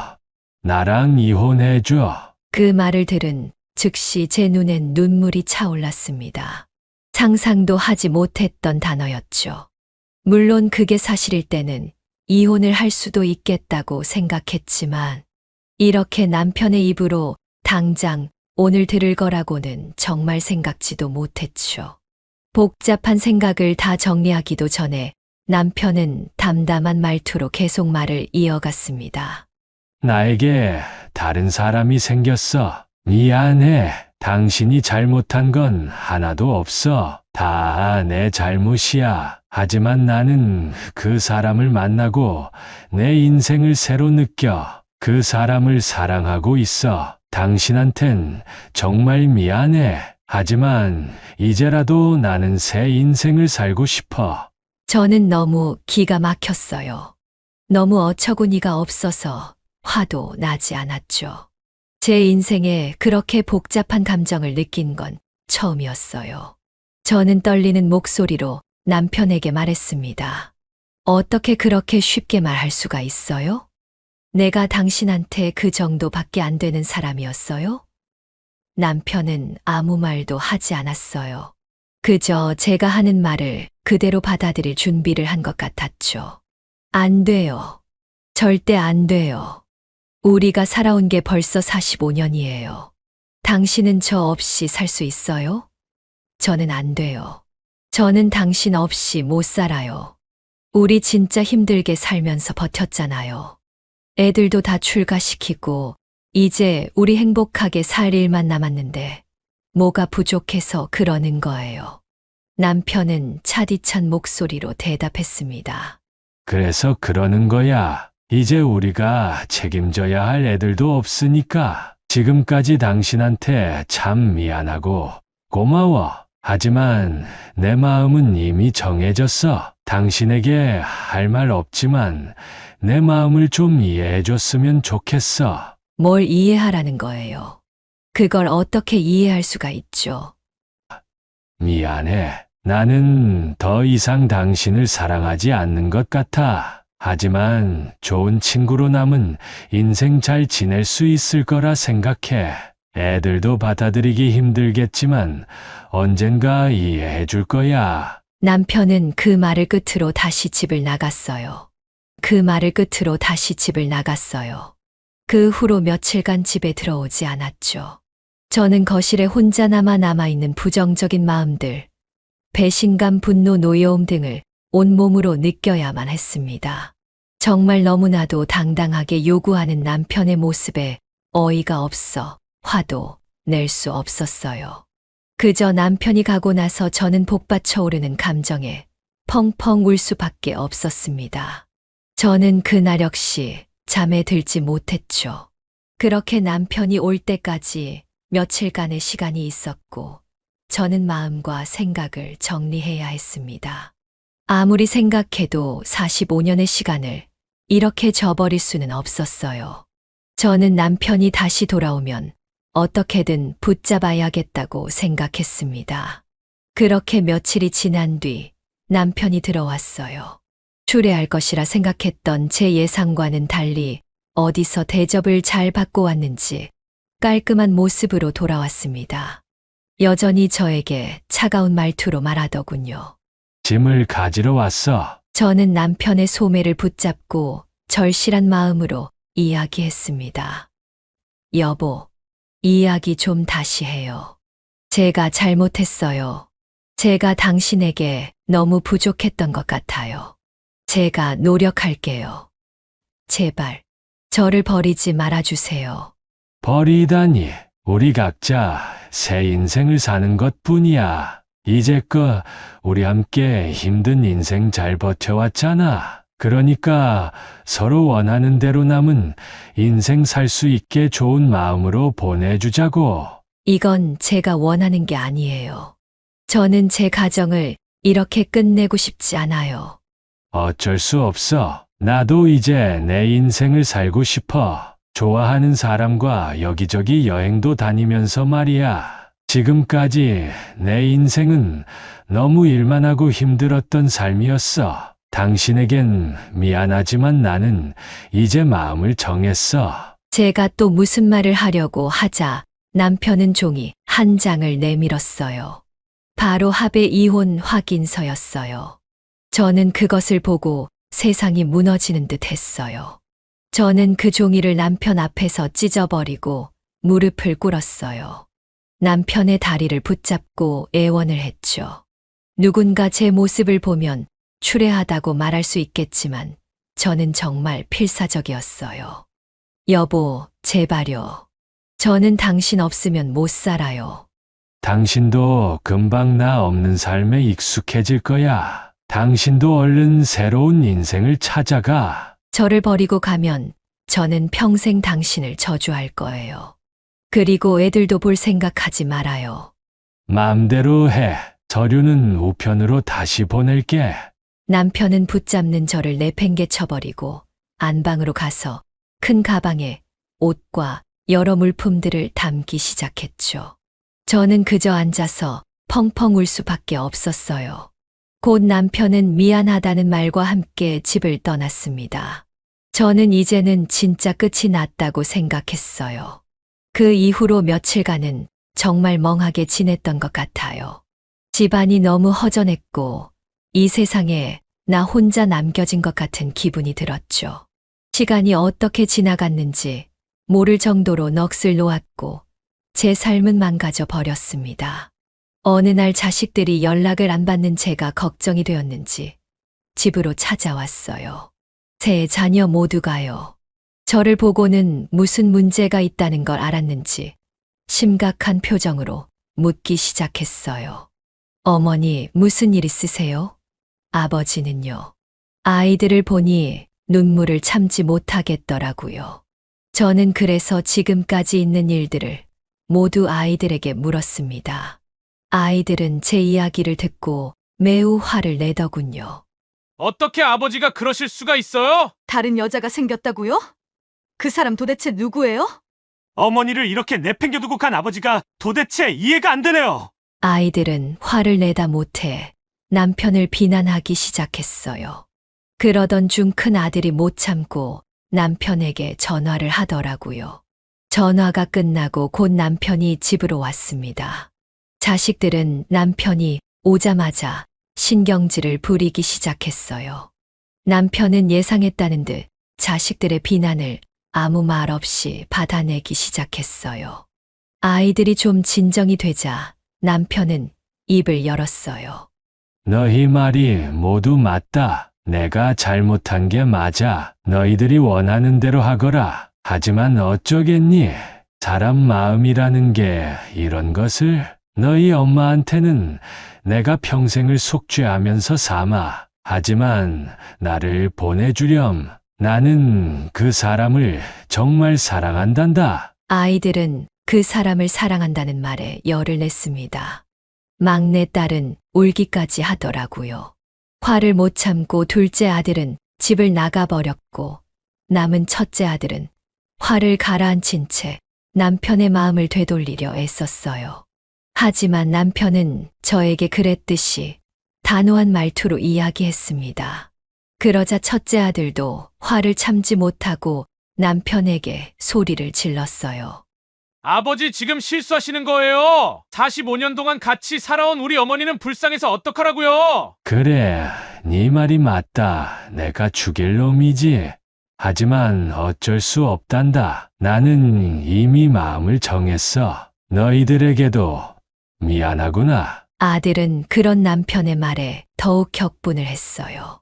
나랑 이혼해줘. 그 말을 들은 즉시 제 눈엔 눈물이 차올랐습니다. 상상도 하지 못했던 단어였죠. 물론 그게 사실일 때는 이혼을 할 수도 있겠다고 생각했지만 이렇게 남편의 입으로 당장 오늘 들을 거라고는 정말 생각지도 못했죠. 복잡한 생각을 다 정리하기도 전에 남편은 담담한 말투로 계속 말을 이어갔습니다. 나에게 다른 사람이 생겼어. 미안해. 당신이 잘못한 건 하나도 없어. 다 내 잘못이야. 하지만 나는 그 사람을 만나고 내 인생을 새로 느껴. 그 사람을 사랑하고 있어. 당신한텐 정말 미안해. 하지만 이제라도 나는 새 인생을 살고 싶어. 저는 너무 기가 막혔어요. 너무 어처구니가 없어서 화도 나지 않았죠. 제 인생에 그렇게 복잡한 감정을 느낀 건 처음이었어요. 저는 떨리는 목소리로 남편에게 말했습니다. 어떻게 그렇게 쉽게 말할 수가 있어요? 내가 당신한테 그 정도밖에 안 되는 사람이었어요? 남편은 아무 말도 하지 않았어요. 그저 제가 하는 말을 그대로 받아들일 준비를 한 것 같았죠. 안 돼요. 절대 안 돼요. 우리가 살아온 게 벌써 45년이에요. 당신은 저 없이 살 수 있어요? 저는 안 돼요. 저는 당신 없이 못 살아요. 우리 진짜 힘들게 살면서 버텼잖아요. 애들도 다 출가시키고, 이제 우리 행복하게 살 일만 남았는데, 뭐가 부족해서 그러는 거예요. 남편은 차디찬 목소리로 대답했습니다. 그래서 그러는 거야. 이제 우리가 책임져야 할 애들도 없으니까 지금까지 당신한테 참 미안하고 고마워. 하지만 내 마음은 이미 정해졌어. 당신에게 할 말 없지만 내 마음을 좀 이해해 줬으면 좋겠어. 뭘 이해하라는 거예요. 그걸 어떻게 이해할 수가 있죠? 미안해. 나는 더 이상 당신을 사랑하지 않는 것 같아. 하지만 좋은 친구로 남은 인생 잘 지낼 수 있을 거라 생각해. 애들도 받아들이기 힘들겠지만 언젠가 이해해 줄 거야. 남편은 그 말을 끝으로 다시 집을 나갔어요. 그 말을 끝으로 다시 집을 나갔어요. 그 후로 며칠간 집에 들어오지 않았죠. 저는 거실에 혼자 남아있는 부정적인 마음들, 배신감, 분노, 노여움 등을 온몸으로 느껴야만 했습니다. 정말 너무나도 당당하게 요구하는 남편의 모습에 어이가 없어 화도 낼 수 없었어요. 그저 남편이 가고 나서 저는 복받쳐 오르는 감정에 펑펑 울 수밖에 없었습니다. 저는 그날 역시 잠에 들지 못했죠. 그렇게 남편이 올 때까지 며칠간의 시간이 있었고, 저는 마음과 생각을 정리해야 했습니다. 아무리 생각해도 45년의 시간을 이렇게 저버릴 수는 없었어요. 저는 남편이 다시 돌아오면 어떻게든 붙잡아야겠다고 생각했습니다. 그렇게 며칠이 지난 뒤 남편이 들어왔어요. 추레할 것이라 생각했던 제 예상과는 달리 어디서 대접을 잘 받고 왔는지 깔끔한 모습으로 돌아왔습니다. 여전히 저에게 차가운 말투로 말하더군요. 짐을 가지러 왔어. 저는 남편의 소매를 붙잡고 절실한 마음으로 이야기했습니다. 여보, 이야기 좀 다시 해요. 제가 잘못했어요. 제가 당신에게 너무 부족했던 것 같아요. 제가 노력할게요. 제발, 저를 버리지 말아주세요. 버리다니. 우리 각자 새 인생을 사는 것 뿐이야. 이제껏 우리 함께 힘든 인생 잘 버텨왔잖아. 그러니까 서로 원하는 대로 남은 인생 살 수 있게 좋은 마음으로 보내주자고. 이건 제가 원하는 게 아니에요. 저는 제 가정을 이렇게 끝내고 싶지 않아요. 어쩔 수 없어. 나도 이제 내 인생을 살고 싶어. 좋아하는 사람과 여기저기 여행도 다니면서 말이야. 지금까지 내 인생은 너무 일만 하고 힘들었던 삶이었어. 당신에겐 미안하지만 나는 이제 마음을 정했어. 제가 또 무슨 말을 하려고 하자 남편은 종이 한 장을 내밀었어요. 바로 합의 이혼 확인서였어요. 저는 그것을 보고 세상이 무너지는 듯 했어요. 저는 그 종이를 남편 앞에서 찢어버리고 무릎을 꿇었어요. 남편의 다리를 붙잡고 애원을 했죠. 누군가 제 모습을 보면 추레하다고 말할 수 있겠지만 저는 정말 필사적이었어요. 여보, 제발요. 저는 당신 없으면 못 살아요. 당신도 금방 나 없는 삶에 익숙해질 거야. 당신도 얼른 새로운 인생을 찾아가. 저를 버리고 가면 저는 평생 당신을 저주할 거예요. 그리고 애들도 볼 생각하지 말아요. 마음대로 해. 서류는 우편으로 다시 보낼게. 남편은 붙잡는 저를 내팽개쳐버리고 안방으로 가서 큰 가방에 옷과 여러 물품들을 담기 시작했죠. 저는 그저 앉아서 펑펑 울 수밖에 없었어요. 곧 남편은 미안하다는 말과 함께 집을 떠났습니다. 저는 이제는 진짜 끝이 났다고 생각했어요. 그 이후로 며칠간은 정말 멍하게 지냈던 것 같아요. 집안이 너무 허전했고 이 세상에 나 혼자 남겨진 것 같은 기분이 들었죠. 시간이 어떻게 지나갔는지 모를 정도로 넋을 놓았고 제 삶은 망가져 버렸습니다. 어느 날 자식들이 연락을 안 받는 제가 걱정이 되었는지 집으로 찾아왔어요. 세 자녀 모두가요. 저를 보고는 무슨 문제가 있다는 걸 알았는지 심각한 표정으로 묻기 시작했어요. 어머니, 무슨 일 있으세요? 아버지는요. 아이들을 보니 눈물을 참지 못하겠더라고요. 저는 그래서 지금까지 있는 일들을 모두 아이들에게 물었습니다. 아이들은 제 이야기를 듣고 매우 화를 내더군요. 어떻게 아버지가 그러실 수가 있어요? 다른 여자가 생겼다고요? 그 사람 도대체 누구예요? 어머니를 이렇게 내팽겨두고 간 아버지가 도대체 이해가 안 되네요. 아이들은 화를 내다 못해 남편을 비난하기 시작했어요. 그러던 중 큰 아들이 못 참고 남편에게 전화를 하더라고요. 전화가 끝나고 곧 남편이 집으로 왔습니다. 자식들은 남편이 오자마자 신경질을 부리기 시작했어요. 남편은 예상했다는 듯 자식들의 비난을 아무 말 없이 받아내기 시작했어요. 아이들이 좀 진정이 되자 남편은 입을 열었어요. 너희 말이 모두 맞다. 내가 잘못한 게 맞아. 너희들이 원하는 대로 하거라. 하지만 어쩌겠니? 사람 마음이라는 게 이런 것을 너희 엄마한테는 내가 평생을 속죄하면서 삼아. 하지만 나를 보내주렴. 나는 그 사람을 정말 사랑한단다. 아이들은 그 사람을 사랑한다는 말에 열을 냈습니다. 막내 딸은 울기까지 하더라고요. 화를 못 참고 둘째 아들은 집을 나가버렸고 남은 첫째 아들은 화를 가라앉힌 채 남편의 마음을 되돌리려 애썼어요. 하지만 남편은 저에게 그랬듯이 단호한 말투로 이야기했습니다. 그러자 첫째 아들도 화를 참지 못하고 남편에게 소리를 질렀어요. 아버지 지금 실수하시는 거예요. 45년 동안 같이 살아온 우리 어머니는 불쌍해서 어떡하라고요? 그래, 네 말이 맞다. 내가 죽일 놈이지. 하지만 어쩔 수 없단다. 나는 이미 마음을 정했어. 너희들에게도 미안하구나. 아들은 그런 남편의 말에 더욱 격분을 했어요.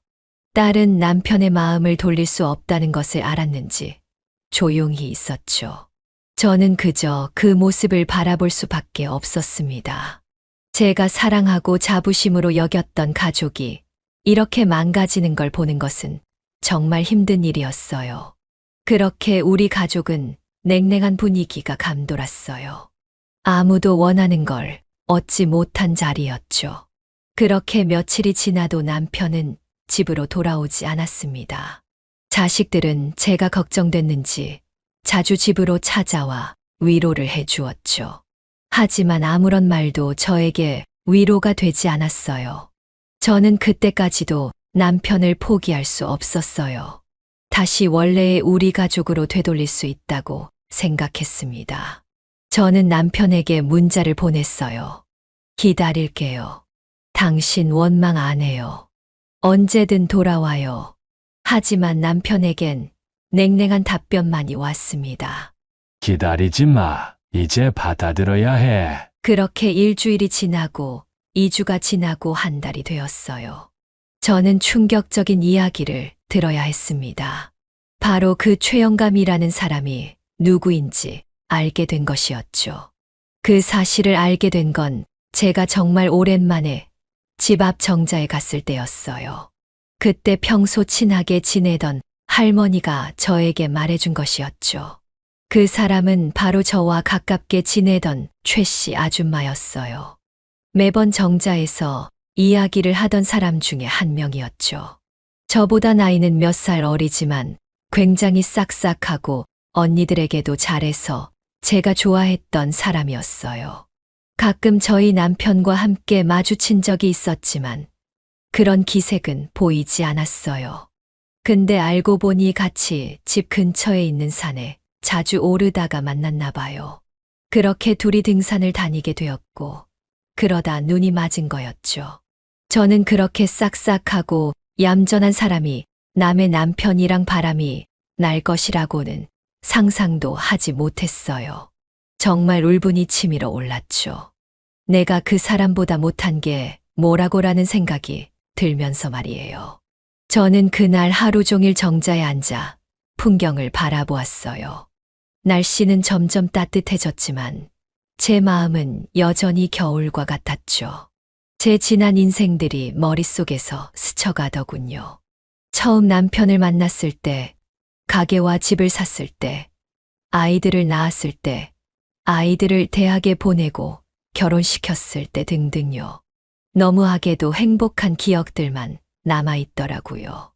딸은 남편의 마음을 돌릴 수 없다는 것을 알았는지 조용히 있었죠. 저는 그저 그 모습을 바라볼 수밖에 없었습니다. 제가 사랑하고 자부심으로 여겼던 가족이 이렇게 망가지는 걸 보는 것은 정말 힘든 일이었어요. 그렇게 우리 가족은 냉랭한 분위기가 감돌았어요. 아무도 원하는 걸 얻지 못한 자리였죠. 그렇게 며칠이 지나도 남편은 집으로 돌아오지 않았습니다. 자식들은 제가 걱정됐는지 자주 집으로 찾아와 위로를 해주었죠. 하지만 아무런 말도 저에게 위로가 되지 않았어요. 저는 그때까지도 남편을 포기할 수 없었어요. 다시 원래의 우리 가족으로 되돌릴 수 있다고 생각했습니다. 저는 남편에게 문자를 보냈어요. 기다릴게요. 당신 원망 안 해요. 언제든 돌아와요. 하지만 남편에겐 냉랭한 답변만이 왔습니다. 기다리지 마. 이제 받아들여야 해. 그렇게 일주일이 지나고 2주가 지나고 한 달이 되었어요. 저는 충격적인 이야기를 들어야 했습니다. 바로 그 최영감이라는 사람이 누구인지 알게 된 것이었죠. 그 사실을 알게 된 건 제가 정말 오랜만에 집 앞 정자에 갔을 때였어요. 그때 평소 친하게 지내던 할머니가 저에게 말해준 것이었죠. 그 사람은 바로 저와 가깝게 지내던 최 씨 아줌마였어요. 매번 정자에서 이야기를 하던 사람 중에 한 명이었죠. 저보다 나이는 몇 살 어리지만 굉장히 싹싹하고 언니들에게도 잘해서 제가 좋아했던 사람이었어요. 가끔 저희 남편과 함께 마주친 적이 있었지만 그런 기색은 보이지 않았어요. 근데 알고 보니 같이 집 근처에 있는 산에 자주 오르다가 만났나 봐요. 그렇게 둘이 등산을 다니게 되었고 그러다 눈이 맞은 거였죠. 저는 그렇게 싹싹하고 얌전한 사람이 남의 남편이랑 바람이 날 것이라고는 상상도 하지 못했어요. 정말 울분이 치밀어 올랐죠. 내가 그 사람보다 못한 게 뭐라고라는 생각이 들면서 말이에요. 저는 그날 하루 종일 정자에 앉아 풍경을 바라보았어요. 날씨는 점점 따뜻해졌지만 제 마음은 여전히 겨울과 같았죠. 제 지난 인생들이 머릿속에서 스쳐가더군요. 처음 남편을 만났을 때, 가게와 집을 샀을 때, 아이들을 낳았을 때, 아이들을 대학에 보내고 결혼시켰을 때 등등요. 너무하게도 행복한 기억들만 남아있더라고요.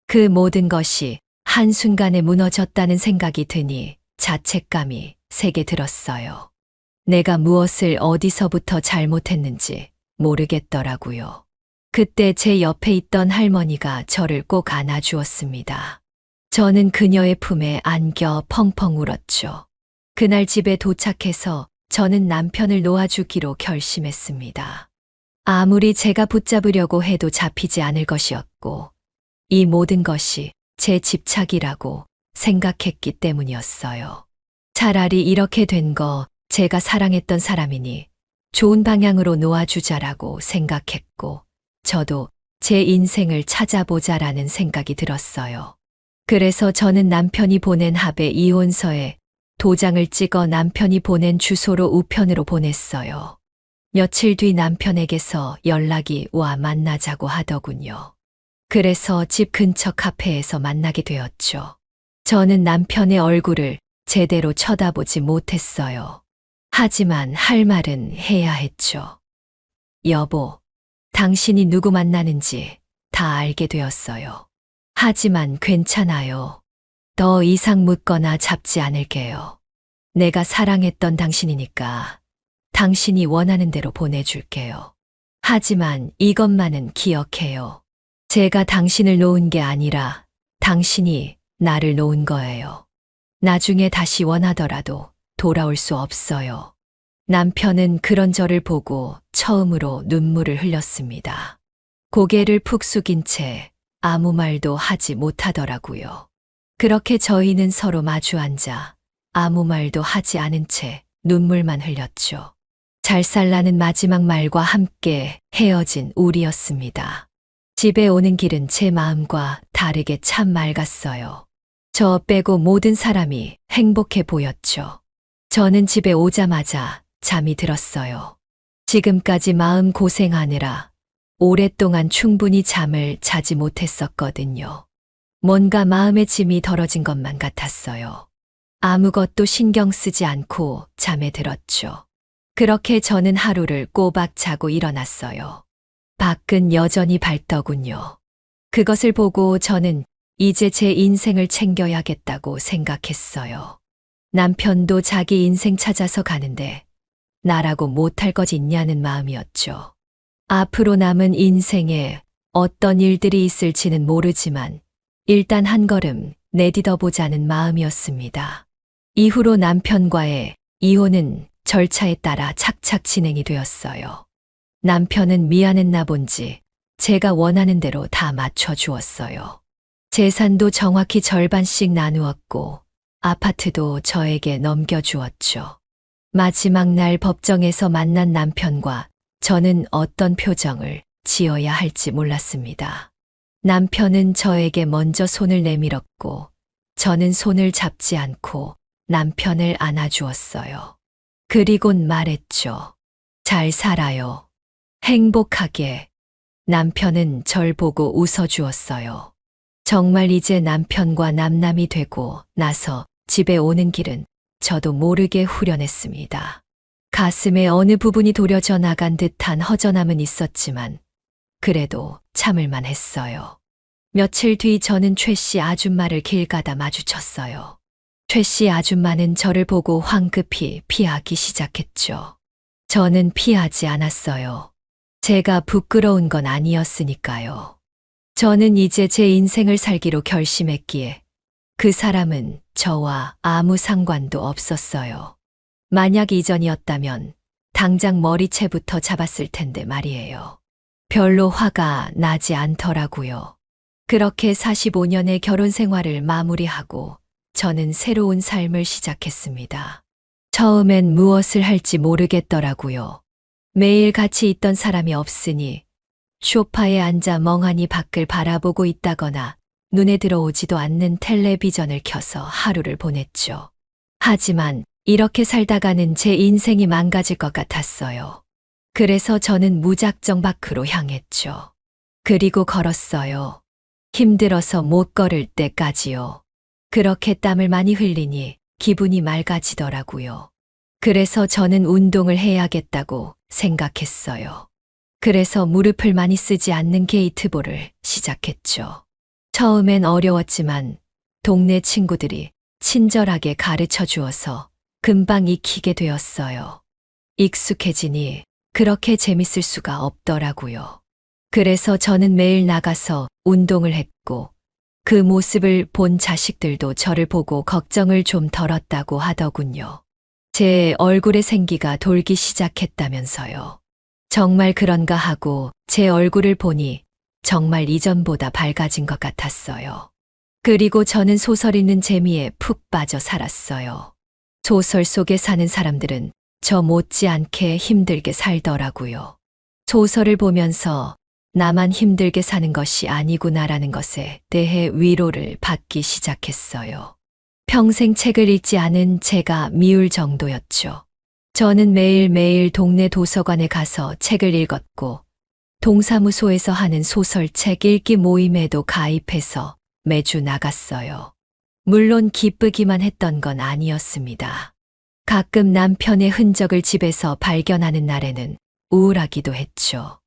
그 모든 것이 한순간에 무너졌다는 생각이 드니 자책감이 세게 들었어요. 내가 무엇을 어디서부터 잘못했는지 모르겠더라고요. 그때 제 옆에 있던 할머니가 저를 꼭 안아주었습니다. 저는 그녀의 품에 안겨 펑펑 울었죠. 그날 집에 도착해서 저는 남편을 놓아주기로 결심했습니다. 아무리 제가 붙잡으려고 해도 잡히지 않을 것이었고, 이 모든 것이 제 집착이라고 생각했기 때문이었어요. 차라리 이렇게 된 거 제가 사랑했던 사람이니 좋은 방향으로 놓아주자라고 생각했고, 저도 제 인생을 찾아보자라는 생각이 들었어요. 그래서 저는 남편이 보낸 합의 이혼서에 도장을 찍어 남편이 보낸 주소로 우편으로 보냈어요. 며칠 뒤 남편에게서 연락이 와 만나자고 하더군요. 그래서 집 근처 카페에서 만나게 되었죠. 저는 남편의 얼굴을 제대로 쳐다보지 못했어요. 하지만 할 말은 해야 했죠. 여보, 당신이 누구 만나는지 다 알게 되었어요. 하지만 괜찮아요. 더 이상 묻거나 잡지 않을게요. 내가 사랑했던 당신이니까 당신이 원하는 대로 보내줄게요. 하지만 이것만은 기억해요. 제가 당신을 놓은 게 아니라 당신이 나를 놓은 거예요. 나중에 다시 원하더라도 돌아올 수 없어요. 남편은 그런 저를 보고 처음으로 눈물을 흘렸습니다. 고개를 푹 숙인 채 아무 말도 하지 못하더라고요. 그렇게 저희는 서로 마주 앉아 아무 말도 하지 않은 채 눈물만 흘렸죠. 잘 살라는 마지막 말과 함께 헤어진 우리였습니다. 집에 오는 길은 제 마음과 다르게 참 맑았어요. 저 빼고 모든 사람이 행복해 보였죠. 저는 집에 오자마자 잠이 들었어요. 지금까지 마음 고생하느라 오랫동안 충분히 잠을 자지 못했었거든요. 뭔가 마음의 짐이 덜어진 것만 같았어요. 아무것도 신경 쓰지 않고 잠에 들었죠. 그렇게 저는 하루를 꼬박 자고 일어났어요. 밖은 여전히 밝더군요. 그것을 보고 저는 이제 제 인생을 챙겨야겠다고 생각했어요. 남편도 자기 인생 찾아서 가는데 나라고 못할 것 있냐는 마음이었죠. 앞으로 남은 인생에 어떤 일들이 있을지는 모르지만 일단 한 걸음 내디뎌 보자는 마음이었습니다. 이후로 남편과의 이혼은 절차에 따라 착착 진행이 되었어요. 남편은 미안했나 본지 제가 원하는 대로 다 맞춰주었어요. 재산도 정확히 절반씩 나누었고 아파트도 저에게 넘겨주었죠. 마지막 날 법정에서 만난 남편과 저는 어떤 표정을 지어야 할지 몰랐습니다. 남편은 저에게 먼저 손을 내밀었고 저는 손을 잡지 않고 남편을 안아주었어요. 그리곤 말했죠. 잘 살아요. 행복하게. 남편은 절 보고 웃어주었어요. 정말 이제 남편과 남남이 되고 나서 집에 오는 길은 저도 모르게 후련했습니다. 가슴에 어느 부분이 도려져 나간 듯한 허전함은 있었지만 그래도 참을만 했어요. 며칠 뒤 저는 최 씨 아줌마를 길 가다 마주쳤어요. 최 씨 아줌마는 저를 보고 황급히 피하기 시작했죠. 저는 피하지 않았어요. 제가 부끄러운 건 아니었으니까요. 저는 이제 제 인생을 살기로 결심했기에 그 사람은 저와 아무 상관도 없었어요. 만약 이전이었다면 당장 머리채부터 잡았을 텐데 말이에요. 별로 화가 나지 않더라고요. 그렇게 45년의 결혼 생활을 마무리하고 저는 새로운 삶을 시작했습니다. 처음엔 무엇을 할지 모르겠더라고요. 매일 같이 있던 사람이 없으니 소파에 앉아 멍하니 밖을 바라보고 있다거나 눈에 들어오지도 않는 텔레비전을 켜서 하루를 보냈죠. 하지만 이렇게 살다가는 제 인생이 망가질 것 같았어요. 그래서 저는 무작정 밖으로 향했죠. 그리고 걸었어요. 힘들어서 못 걸을 때까지요. 그렇게 땀을 많이 흘리니 기분이 맑아지더라고요. 그래서 저는 운동을 해야겠다고 생각했어요. 그래서 무릎을 많이 쓰지 않는 게이트볼을 시작했죠. 처음엔 어려웠지만 동네 친구들이 친절하게 가르쳐 주어서 금방 익히게 되었어요. 익숙해지니 그렇게 재밌을 수가 없더라고요. 그래서 저는 매일 나가서 운동을 했고 그 모습을 본 자식들도 저를 보고 걱정을 좀 덜었다고 하더군요. 제 얼굴에 생기가 돌기 시작했다면서요. 정말 그런가 하고 제 얼굴을 보니 정말 이전보다 밝아진 것 같았어요. 그리고 저는 소설 읽는 재미에 푹 빠져 살았어요. 소설 속에 사는 사람들은 저 못지않게 힘들게 살더라고요. 소설을 보면서 나만 힘들게 사는 것이 아니구나라는 것에 대해 위로를 받기 시작했어요. 평생 책을 읽지 않은 제가 미울 정도였죠. 저는 매일매일 동네 도서관에 가서 책을 읽었고 동사무소에서 하는 소설책 읽기 모임에도 가입해서 매주 나갔어요. 물론 기쁘기만 했던 건 아니었습니다. 가끔 남편의 흔적을 집에서 발견하는 날에는 우울하기도 했죠.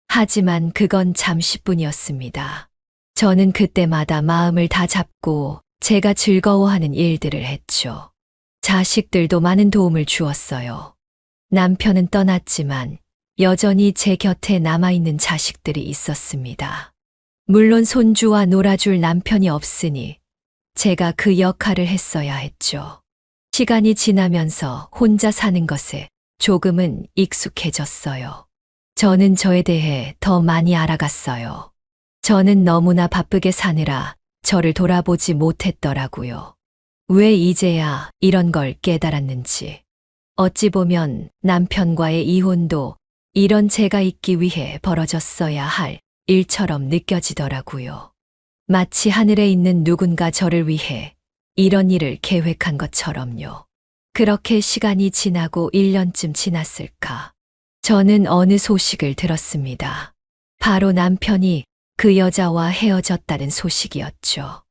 하지만 그건 잠시뿐이었습니다. 저는 그때마다 마음을 다 잡고 제가 즐거워하는 일들을 했죠. 자식들도 많은 도움을 주었어요. 남편은 떠났지만 여전히 제 곁에 남아있는 자식들이 있었습니다. 물론 손주와 놀아줄 남편이 없으니 제가 그 역할을 했어야 했죠. 시간이 지나면서 혼자 사는 것에 조금은 익숙해졌어요. 저는 저에 대해 더 많이 알아갔어요. 저는 너무나 바쁘게 사느라 저를 돌아보지 못했더라고요. 왜 이제야 이런 걸 깨달았는지. 어찌 보면 남편과의 이혼도 이런 제가 있기 위해 벌어졌어야 할 일처럼 느껴지더라고요. 마치 하늘에 있는 누군가 저를 위해 이런 일을 계획한 것처럼요. 그렇게 시간이 지나고 1년쯤 지났을까. 저는 어느 소식을 들었습니다. 바로 남편이 그 여자와 헤어졌다는 소식이었죠.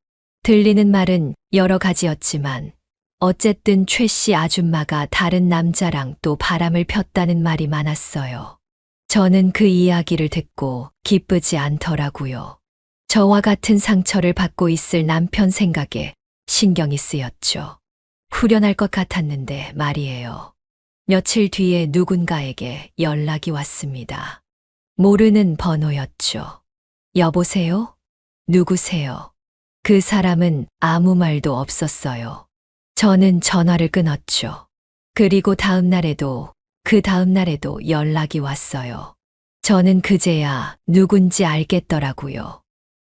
들리는 말은 여러 가지였지만 어쨌든 최 씨 아줌마가 다른 남자랑 또 바람을 폈다는 말이 많았어요. 저는 그 이야기를 듣고 기쁘지 않더라고요. 저와 같은 상처를 받고 있을 남편 생각에 신경이 쓰였죠. 후련할 것 같았는데 말이에요. 며칠 뒤에 누군가에게 연락이 왔습니다. 모르는 번호였죠. 여보세요? 누구세요? 그 사람은 아무 말도 없었어요. 저는 전화를 끊었죠. 그리고 그 다음 날에도 연락이 왔어요. 저는 그제야 누군지 알겠더라고요.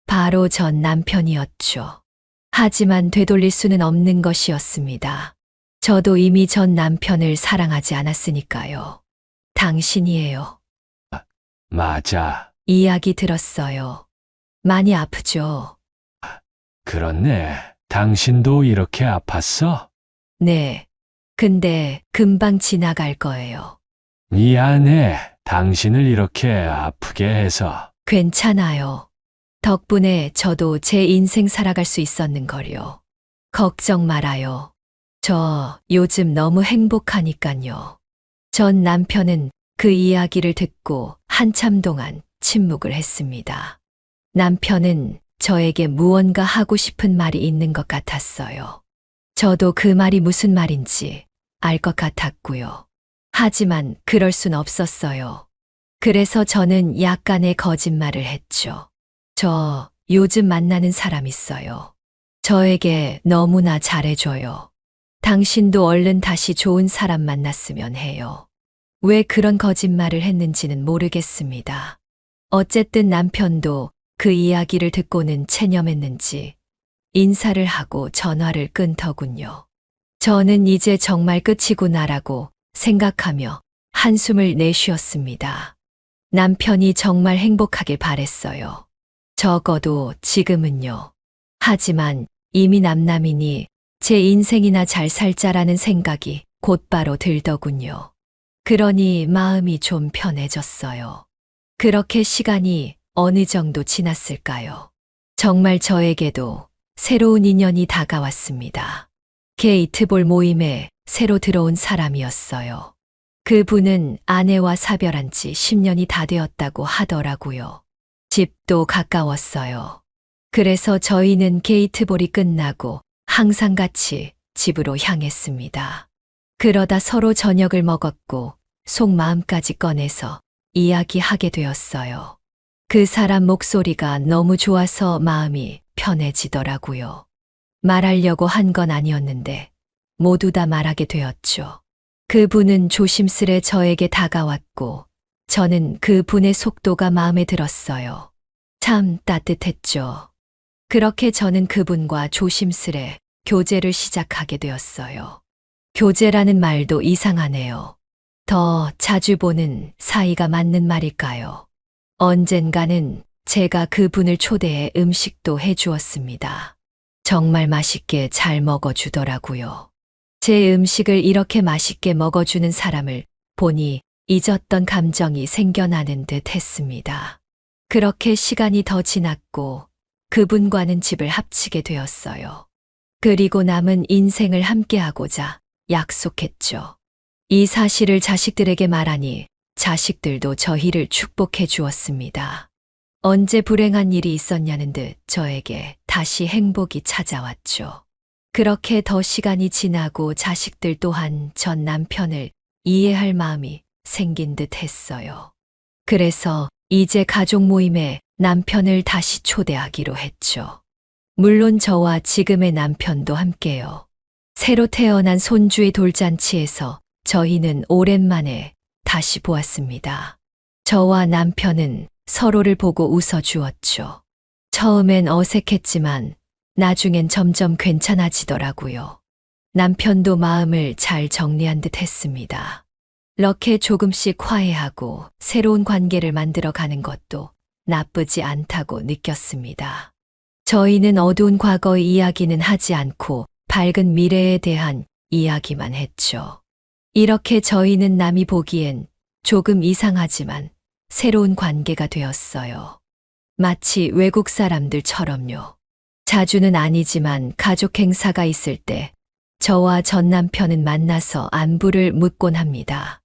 바로 전 남편이었죠. 하지만 되돌릴 수는 없는 것이었습니다. 저도 이미 전 남편을 사랑하지 않았으니까요. 당신이에요. 맞아. 이야기 들었어요. 많이 아프죠? 그렇네. 당신도 이렇게 아팠어? 네. 근데 금방 지나갈 거예요. 미안해. 당신을 이렇게 아프게 해서. 괜찮아요. 덕분에 저도 제 인생 살아갈 수 있었는걸요. 걱정 말아요. 저 요즘 너무 행복하니깐요. 전 남편은 그 이야기를 듣고 한참 동안 침묵을 했습니다. 남편은 저에게 무언가 하고 싶은 말이 있는 것 같았어요. 저도 그 말이 무슨 말인지 알 것 같았고요. 하지만 그럴 순 없었어요. 그래서 저는 약간의 거짓말을 했죠. 저 요즘 만나는 사람 있어요. 저에게 너무나 잘해줘요. 당신도 얼른 다시 좋은 사람 만났으면 해요. 왜 그런 거짓말을 했는지는 모르겠습니다. 어쨌든 남편도 그 이야기를 듣고는 체념했는지 인사를 하고 전화를 끊더군요. 저는 이제 정말 끝이구나라고 생각하며 한숨을 내쉬었습니다. 남편이 정말 행복하길 바랬어요. 적어도 지금은요. 하지만 이미 남남이니 제 인생이나 잘 살자라는 생각이 곧바로 들더군요. 그러니 마음이 좀 편해졌어요. 그렇게 시간이 어느 정도 지났을까요? 정말 저에게도 새로운 인연이 다가왔습니다. 게이트볼 모임에 새로 들어온 사람이었어요. 그분은 아내와 사별한 지 10년이 다 되었다고 하더라고요. 집도 가까웠어요. 그래서 저희는 게이트볼이 끝나고 항상 같이 집으로 향했습니다. 그러다 서로 저녁을 먹었고 속마음까지 꺼내서 이야기하게 되었어요. 그 사람 목소리가 너무 좋아서 마음이 편해지더라고요. 말하려고 한 건 아니었는데 모두 다 말하게 되었죠. 그분은 조심스레 저에게 다가왔고 저는 그분의 속도가 마음에 들었어요. 참 따뜻했죠. 그렇게 저는 그분과 조심스레 교제를 시작하게 되었어요. 교제라는 말도 이상하네요. 더 자주 보는 사이가 맞는 말일까요? 언젠가는 제가 그분을 초대해 음식도 해주었습니다. 정말 맛있게 잘 먹어주더라고요. 제 음식을 이렇게 맛있게 먹어주는 사람을 보니 잊었던 감정이 생겨나는 듯 했습니다. 그렇게 시간이 더 지났고 그분과는 집을 합치게 되었어요. 그리고 남은 인생을 함께하고자 약속했죠. 이 사실을 자식들에게 말하니 자식들도 저희를 축복해 주었습니다. 언제 불행한 일이 있었냐는 듯 저에게 다시 행복이 찾아왔죠. 그렇게 더 시간이 지나고 자식들 또한 전 남편을 이해할 마음이 생긴 듯 했어요. 그래서 이제 가족 모임에 남편을 다시 초대하기로 했죠. 물론 저와 지금의 남편도 함께요. 새로 태어난 손주의 돌잔치에서 저희는 오랜만에 다시 보았습니다. 저와 남편은 서로를 보고 웃어주었죠. 처음엔 어색했지만 나중엔 점점 괜찮아지더라고요. 남편도 마음을 잘 정리한 듯 했습니다. 이렇게 조금씩 화해하고 새로운 관계를 만들어 가는 것도 나쁘지 않다고 느꼈습니다. 저희는 어두운 과거의 이야기는 하지 않고 밝은 미래에 대한 이야기만 했죠. 이렇게 저희는 남이 보기엔 조금 이상하지만 새로운 관계가 되었어요. 마치 외국 사람들처럼요. 자주는 아니지만 가족 행사가 있을 때 저와 전 남편은 만나서 안부를 묻곤 합니다.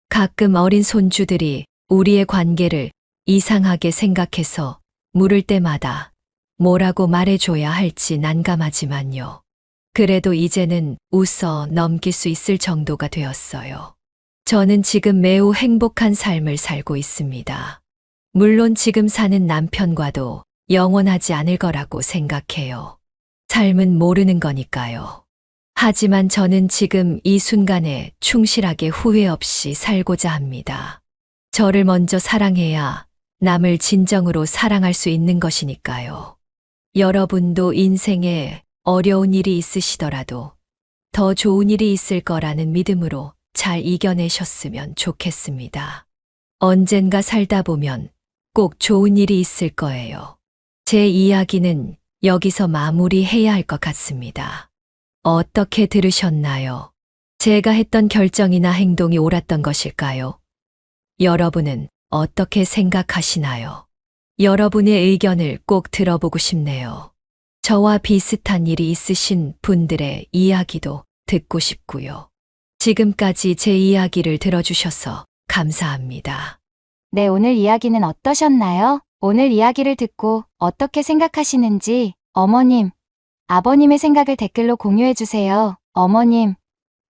가끔 어린 손주들이 우리의 관계를 이상하게 생각해서 물을 때마다 뭐라고 말해줘야 할지 난감하지만요. 그래도 이제는 웃어 넘길 수 있을 정도가 되었어요. 저는 지금 매우 행복한 삶을 살고 있습니다. 물론 지금 사는 남편과도 영원하지 않을 거라고 생각해요. 삶은 모르는 거니까요. 하지만 저는 지금 이 순간에 충실하게 후회 없이 살고자 합니다. 저를 먼저 사랑해야 남을 진정으로 사랑할 수 있는 것이니까요. 여러분도 인생에 어려운 일이 있으시더라도 더 좋은 일이 있을 거라는 믿음으로 잘 이겨내셨으면 좋겠습니다. 언젠가 살다 보면 꼭 좋은 일이 있을 거예요. 제 이야기는 여기서 마무리해야 할 것 같습니다. 어떻게 들으셨나요? 제가 했던 결정이나 행동이 옳았던 것일까요? 여러분은 어떻게 생각하시나요? 여러분의 의견을 꼭 들어보고 싶네요. 저와 비슷한 일이 있으신 분들의 이야기도 듣고 싶고요. 지금까지 제 이야기를 들어주셔서 감사합니다. 네, 오늘 이야기는 어떠셨나요? 오늘 이야기를 듣고 어떻게 생각하시는지 어머님, 아버님의 생각을 댓글로 공유해주세요. 어머님,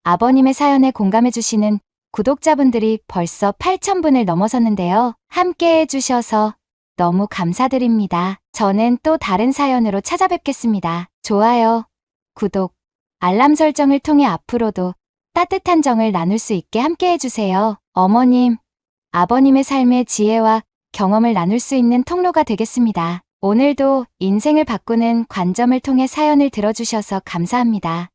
아버님의 사연에 공감해주시는 구독자분들이 벌써 8,000분을 넘어섰는데요. 함께 해주셔서 너무 감사드립니다. 저는 또 다른 사연으로 찾아뵙겠습니다. 좋아요, 구독, 알람 설정을 통해 앞으로도 따뜻한 정을 나눌 수 있게 함께 해주세요. 어머님, 아버님의 삶의 지혜와 경험을 나눌 수 있는 통로가 되겠습니다. 오늘도 인생을 바꾸는 관점을 통해 사연을 들어주셔서 감사합니다.